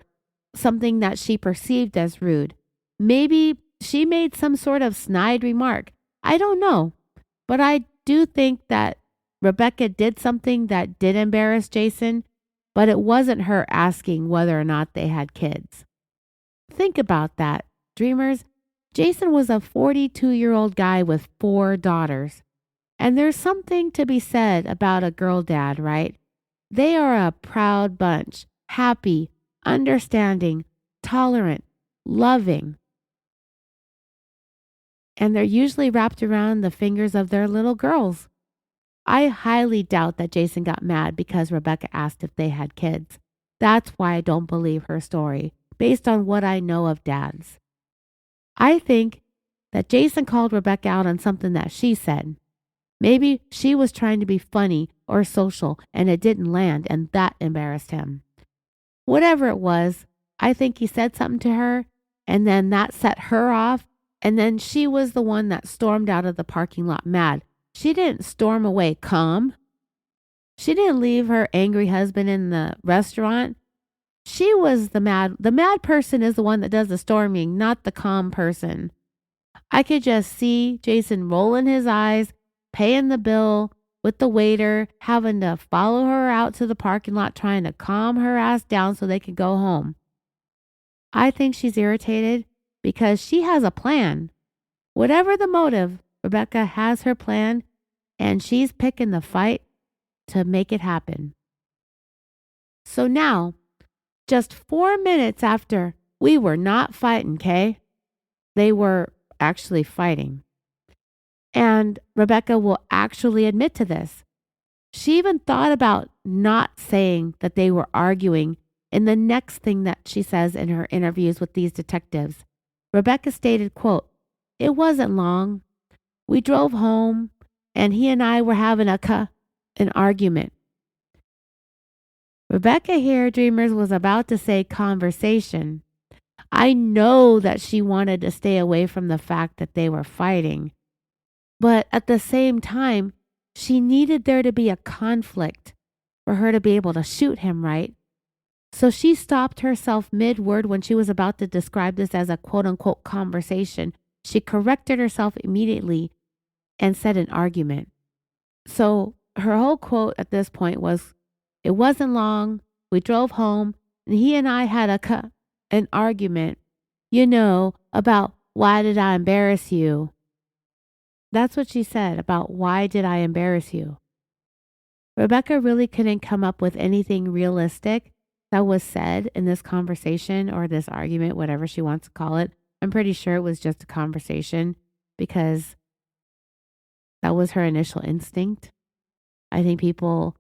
S1: something that she perceived as rude. Maybe she made some sort of snide remark. I don't know. But I do think that Rebecca did something that did embarrass Jason, but it wasn't her asking whether or not they had kids. Think about that, dreamers. Jason was a 42-year-old guy with 4 daughters. And there's something to be said about a girl dad, right? They are a proud bunch, happy, understanding, tolerant, loving. And they're usually wrapped around the fingers of their little girls. I highly doubt that Jason got mad because Rebecca asked if they had kids. That's why I don't believe her story, based on what I know of dads. I think that Jason called Rebecca out on something that she said. Maybe she was trying to be funny or social and it didn't land, and that embarrassed him. Whatever it was, I think he said something to her, and then that set her off, and then she was the one that stormed out of the parking lot mad. She didn't storm away calm. She didn't leave her angry husband in the restaurant. She was the mad person is the one that does the storming, not the calm person. I could just see Jason rolling his eyes, paying the bill with the waiter, having to follow her out to the parking lot, trying to calm her ass down so they could go home. I think she's irritated because she has a plan. Whatever the motive, Rebecca has her plan, and she's picking the fight to make it happen. So now, just 4 minutes after we were not fighting, Kay, they were actually fighting. And Rebecca will actually admit to this. She even thought about not saying that they were arguing in the next thing that she says in her interviews with these detectives. Rebecca stated, quote, "It wasn't long. We drove home and he and I were having an argument." Rebecca here, Dreamers, was about to say conversation. I know that she wanted to stay away from the fact that they were fighting. But at the same time, she needed there to be a conflict for her to be able to shoot him, right? So she stopped herself mid-word when she was about to describe this as a quote-unquote conversation. She corrected herself immediately and said an argument. So her whole quote at this point was, "It wasn't long. We drove home and he and I had an argument, about why did I embarrass you?" That's what she said about why did I embarrass you. Rebecca really couldn't come up with anything realistic that was said in this conversation or this argument, whatever she wants to call it. I'm pretty sure it was just a conversation because that was her initial instinct. I think people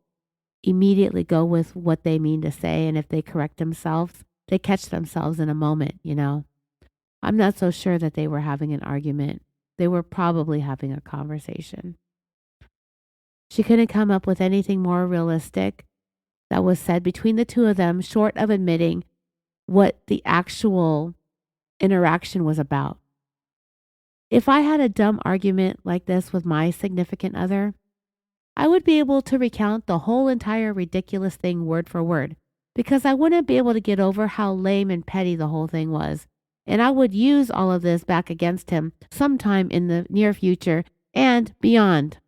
S1: immediately go with what they mean to say, and if they correct themselves, they catch themselves in a moment, I'm not so sure that they were having an argument. They were probably having a conversation. She couldn't come up with anything more realistic that was said between the two of them, short of admitting what the actual interaction was about. If I had a dumb argument like this with my significant other, I would be able to recount the whole entire ridiculous thing word for word, because I wouldn't be able to get over how lame and petty the whole thing was. And I would use all of this back against him sometime in the near future and beyond.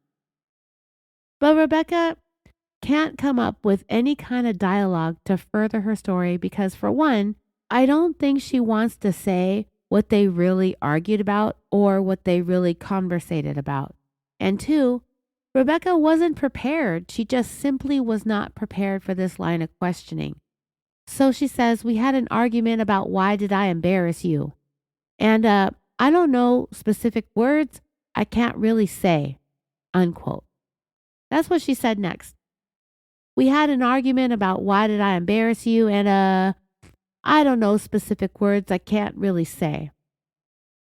S1: But Rebecca can't come up with any kind of dialogue to further her story because, for one, I don't think she wants to say what they really argued about or what they really conversated about. And two, Rebecca wasn't prepared. She just simply was not prepared for this line of questioning. So she says, "We had an argument about why did I embarrass you? And I don't know specific words. I can't really say," unquote. That's what she said next. "We had an argument about why did I embarrass you, and I don't know specific words. I can't really say."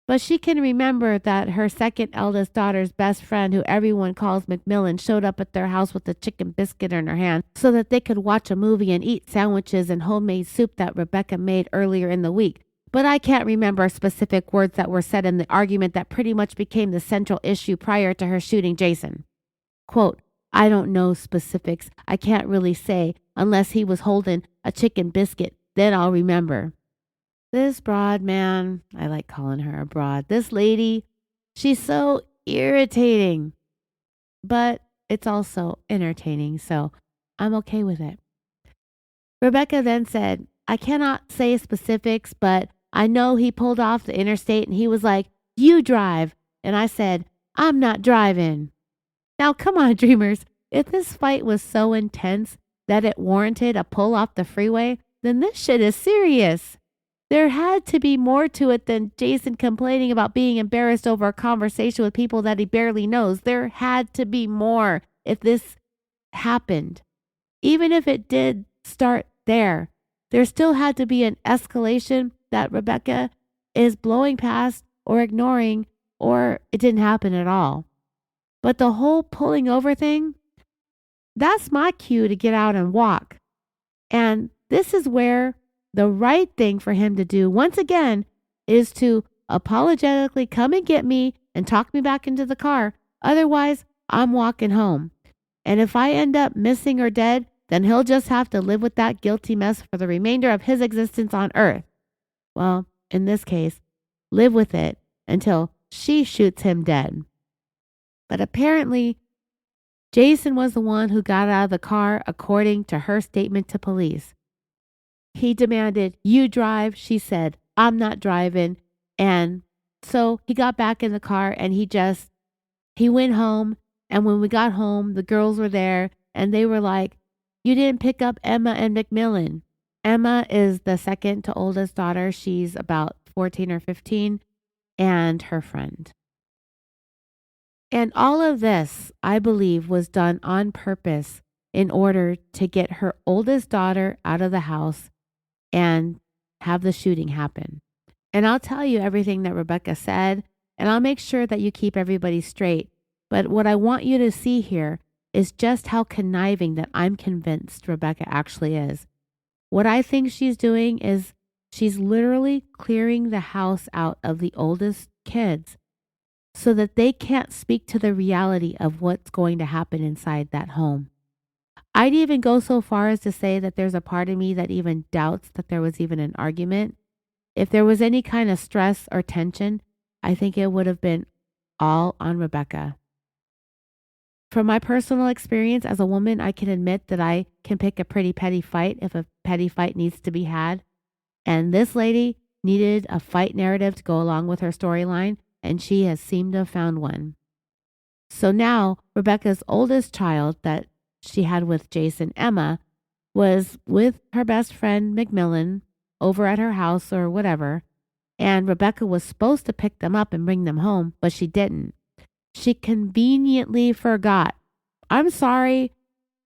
S1: But she can remember that her second eldest daughter's best friend, who everyone calls Macmillan, showed up at their house with a chicken biscuit in her hand so that they could watch a movie and eat sandwiches and homemade soup that Rebecca made earlier in the week. But I can't remember specific words that were said in the argument that pretty much became the central issue prior to her shooting Jason. Quote, "I don't know specifics. I can't really say unless he was holding a chicken biscuit. Then I'll remember." This broad, man, I like calling her a broad. This lady, she's so irritating, but it's also entertaining, so I'm okay with it. Rebecca then said, "I cannot say specifics, but I know he pulled off the interstate and he was like, 'You drive.' And I said, 'I'm not driving.'" Now, come on, dreamers. If this fight was so intense that it warranted a pull off the freeway, then this shit is serious. There had to be more to it than Jason complaining about being embarrassed over a conversation with people that he barely knows. There had to be more if this happened. Even if it did start there still had to be an escalation that Rebecca is blowing past or ignoring or it didn't happen at all. But the whole pulling over thing, that's my cue to get out and walk. And this is where the right thing for him to do, once again, is to apologetically come and get me and talk me back into the car. Otherwise, I'm walking home. And if I end up missing or dead, then he'll just have to live with that guilty mess for the remainder of his existence on Earth. Well, in this case, live with it until she shoots him dead. But apparently, Jason was the one who got out of the car, according to her statement to police. He demanded, "You drive." She said, "I'm not driving." And so he got back in the car and he went home. And when we got home, the girls were there and they were like, "You didn't pick up Emma and McMillan." Emma is the second to oldest daughter. She's about 14 or 15, and her friend. And all of this, I believe, was done on purpose in order to get her oldest daughter out of the house and have the shooting happen. And I'll tell you everything that Rebecca said, and I'll make sure that you keep everybody straight. But what I want you to see here is just how conniving that I'm convinced Rebecca actually is. What I think she's doing is she's literally clearing the house out of the oldest kids so that they can't speak to the reality of what's going to happen inside that home. I'd even go so far as to say that there's a part of me that even doubts that there was even an argument. If there was any kind of stress or tension, I think it would have been all on Rebecca. From my personal experience as a woman, I can admit that I can pick a pretty petty fight if a petty fight needs to be had. And this lady needed a fight narrative to go along with her storyline, and she has seemed to have found one. So now Rebecca's oldest child that she had with Jason, Emma, was with her best friend McMillan over at her house or whatever, and Rebecca was supposed to pick them up and bring them home, but she didn't. She conveniently forgot. I'm sorry,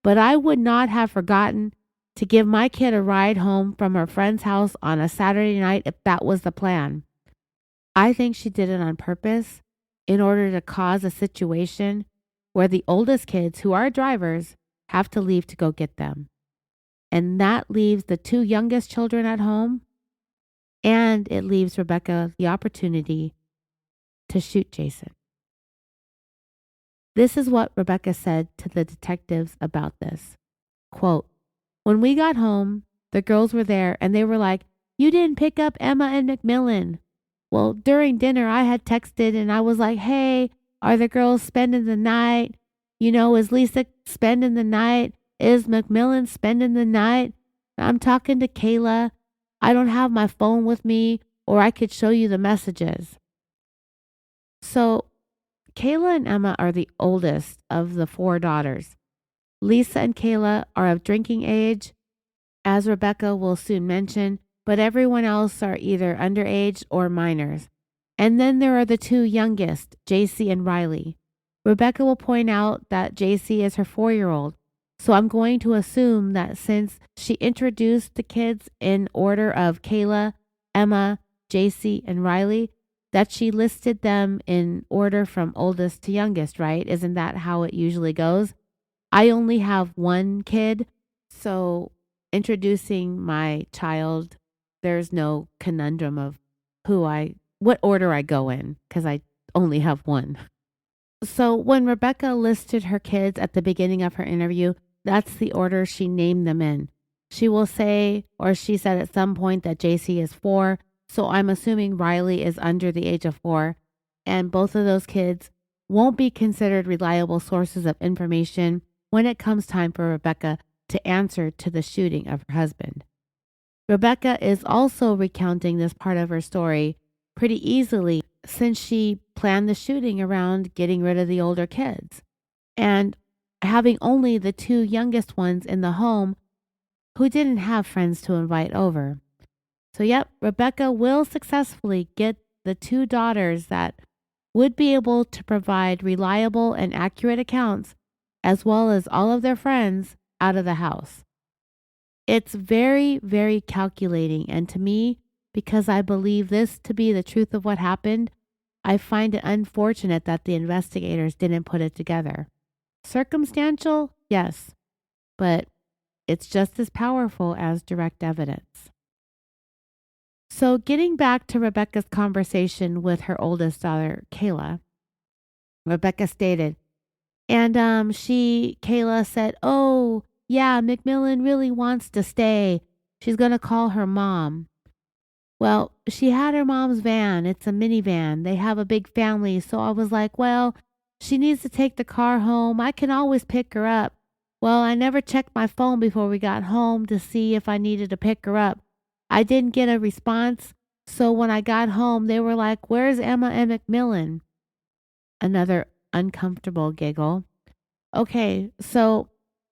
S1: but I would not have forgotten to give my kid a ride home from her friend's house on a Saturday night if that was the plan. I think she did it on purpose in order to cause a situation where the oldest kids, who are drivers, have to leave to go get them. And that leaves the two youngest children at home, and it leaves Rebecca the opportunity to shoot Jason. This is what Rebecca said to the detectives about this. Quote, "When we got home, the girls were there and they were like, 'You didn't pick up Emma and McMillan.' Well, during dinner, I had texted and I was like, 'Hey, are the girls spending the night? You know, is Lisa spending the night? Is McMillan spending the night? I'm talking to Kayla. I don't have my phone with me, or I could show you the messages.'" So Kayla and Emma are the oldest of the four daughters. Lisa and Kayla are of drinking age, as Rebecca will soon mention, but everyone else are either underage or minors. And then there are the two youngest, JC and Riley. Rebecca will point out that JC is her 4-year-old, so I'm going to assume that since she introduced the kids in order of Kayla, Emma, JC, and Riley, that she listed them in order from oldest to youngest, right? Isn't that how it usually goes? I only have one kid, so introducing my child, there's no conundrum of what order I go in, because I only have one. So when Rebecca listed her kids at the beginning of her interview, that's the order she named them in. She will say, or she said at some point, that JC is 4, so I'm assuming Riley is under the age of 4, and both of those kids won't be considered reliable sources of information when it comes time for Rebecca to answer to the shooting of her husband. Rebecca is also recounting this part of her story pretty easily since she planned the shooting around getting rid of the older kids and having only the two youngest ones in the home who didn't have friends to invite over. So yep, Rebecca will successfully get the two daughters that would be able to provide reliable and accurate accounts, as well as all of their friends, out of the house. It's very, very calculating, and to me, because I believe this to be the truth of what happened, I find it unfortunate that the investigators didn't put it together. Circumstantial? Yes, but it's just as powerful as direct evidence. So, getting back to Rebecca's conversation with her oldest daughter, Kayla, Rebecca stated, and Kayla said, "Oh, yeah, McMillan really wants to stay. She's going to call her mom." Well, she had her mom's van. It's a minivan. They have a big family. So I was like, well, she needs to take the car home. I can always pick her up. Well, I never checked my phone before we got home to see if I needed to pick her up. I didn't get a response. So when I got home, they were like, "Where's Emma and McMillan?" Another uncomfortable giggle. Okay, so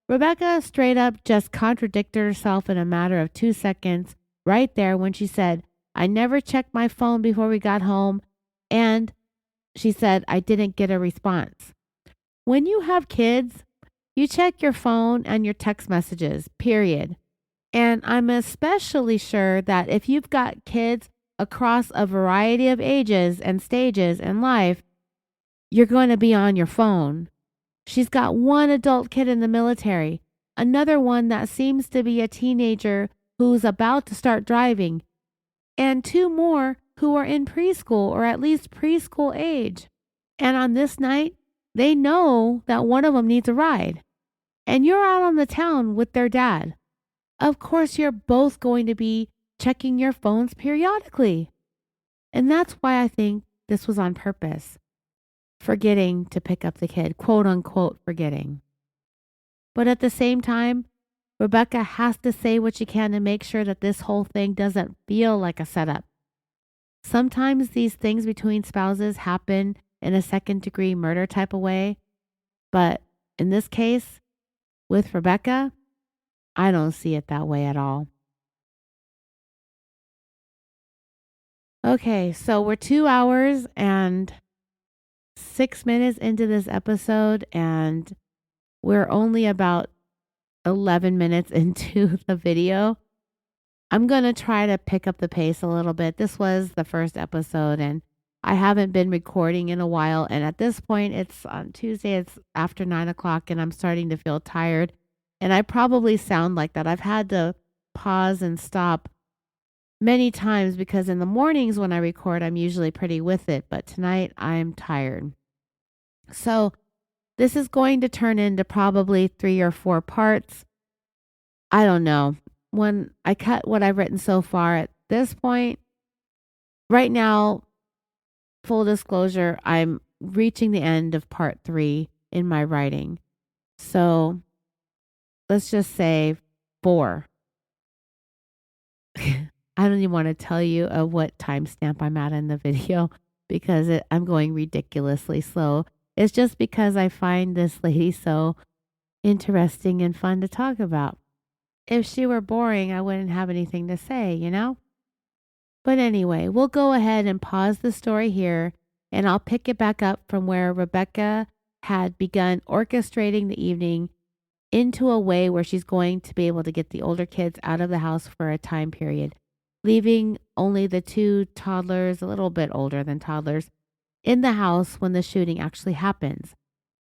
S1: Rebecca straight up just contradicted herself in a matter of 2 seconds right there when she said, "I never checked my phone before we got home," and she said, "I didn't get a response." When you have kids, you check your phone and your text messages, period. And I'm especially sure that if you've got kids across a variety of ages and stages in life, you're going to be on your phone. She's got one adult kid in the military, another one that seems to be a teenager who's about to start driving, and two more who are in preschool or at least preschool age. And on this night, they know that one of them needs a ride. And you're out on the town with their dad. Of course, you're both going to be checking your phones periodically. And that's why I think this was on purpose. Forgetting to pick up the kid, quote unquote, forgetting. But at the same time, Rebecca has to say what she can to make sure that this whole thing doesn't feel like a setup. Sometimes these things between spouses happen in a second-degree murder type of way, but in this case, with Rebecca, I don't see it that way at all. Okay, so we're 2 hours and 6 minutes into this episode, and we're only about 11 minutes into the video. I'm going to try to pick up the pace a little bit. This was the first episode, and I haven't been recording in a while. And at this point, it's on Tuesday, it's after 9 o'clock, and I'm starting to feel tired. And I probably sound like that. I've had to pause and stop many times because in the mornings when I record, I'm usually pretty with it. But tonight, I'm tired. So this is going to turn into probably 3 or 4 parts. I don't know. When I cut what I've written so far at this point, right now, full disclosure, I'm reaching the end of part 3 in my writing. So let's just say 4. I don't even want to tell you what timestamp I'm at in the video because I'm going ridiculously slow. It's just because I find this lady so interesting and fun to talk about. If she were boring, I wouldn't have anything to say, you know? But anyway, we'll go ahead and pause the story here, and I'll pick it back up from where Rebecca had begun orchestrating the evening into a way where she's going to be able to get the older kids out of the house for a time period, leaving only the 2 toddlers, a little bit older than toddlers, in the house when the shooting actually happens.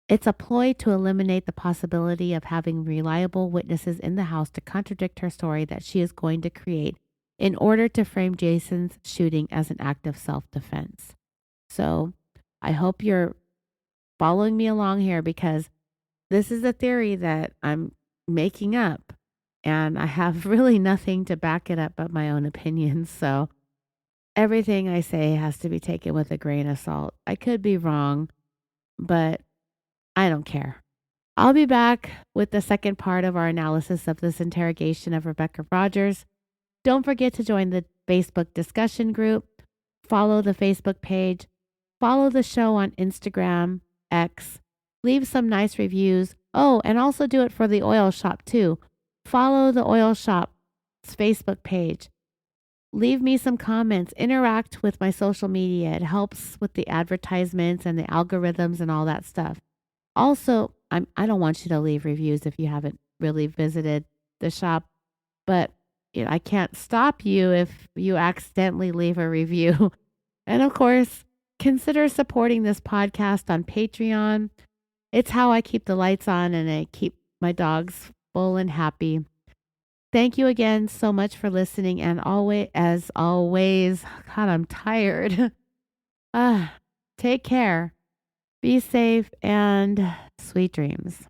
S1: It's a ploy to eliminate the possibility of having reliable witnesses in the house to contradict her story that she is going to create in order to frame Jason's shooting as an act of self-defense. So I hope you're following me along here because this is a theory that I'm making up and I have really nothing to back it up but my own opinions. So everything I say has to be taken with a grain of salt. I could be wrong, but I don't care. I'll be back with the second part of our analysis of this interrogation of Rebecca Rogers. Don't forget to join the Facebook discussion group, follow the Facebook page, follow the show on Instagram, X, leave some nice reviews. Oh, and also do it for the oil shop too. Follow the oil shop's Facebook page. Leave me some comments, interact with my social media. It helps with the advertisements and the algorithms and all that stuff. Also, I don't want you to leave reviews if you haven't really visited the shop, but I can't stop you if you accidentally leave a review. And of course, consider supporting this podcast on Patreon. It's how I keep the lights on and I keep my dogs full and happy. Thank you again so much for listening. And as always, God, I'm tired. Take care, be safe, and sweet dreams.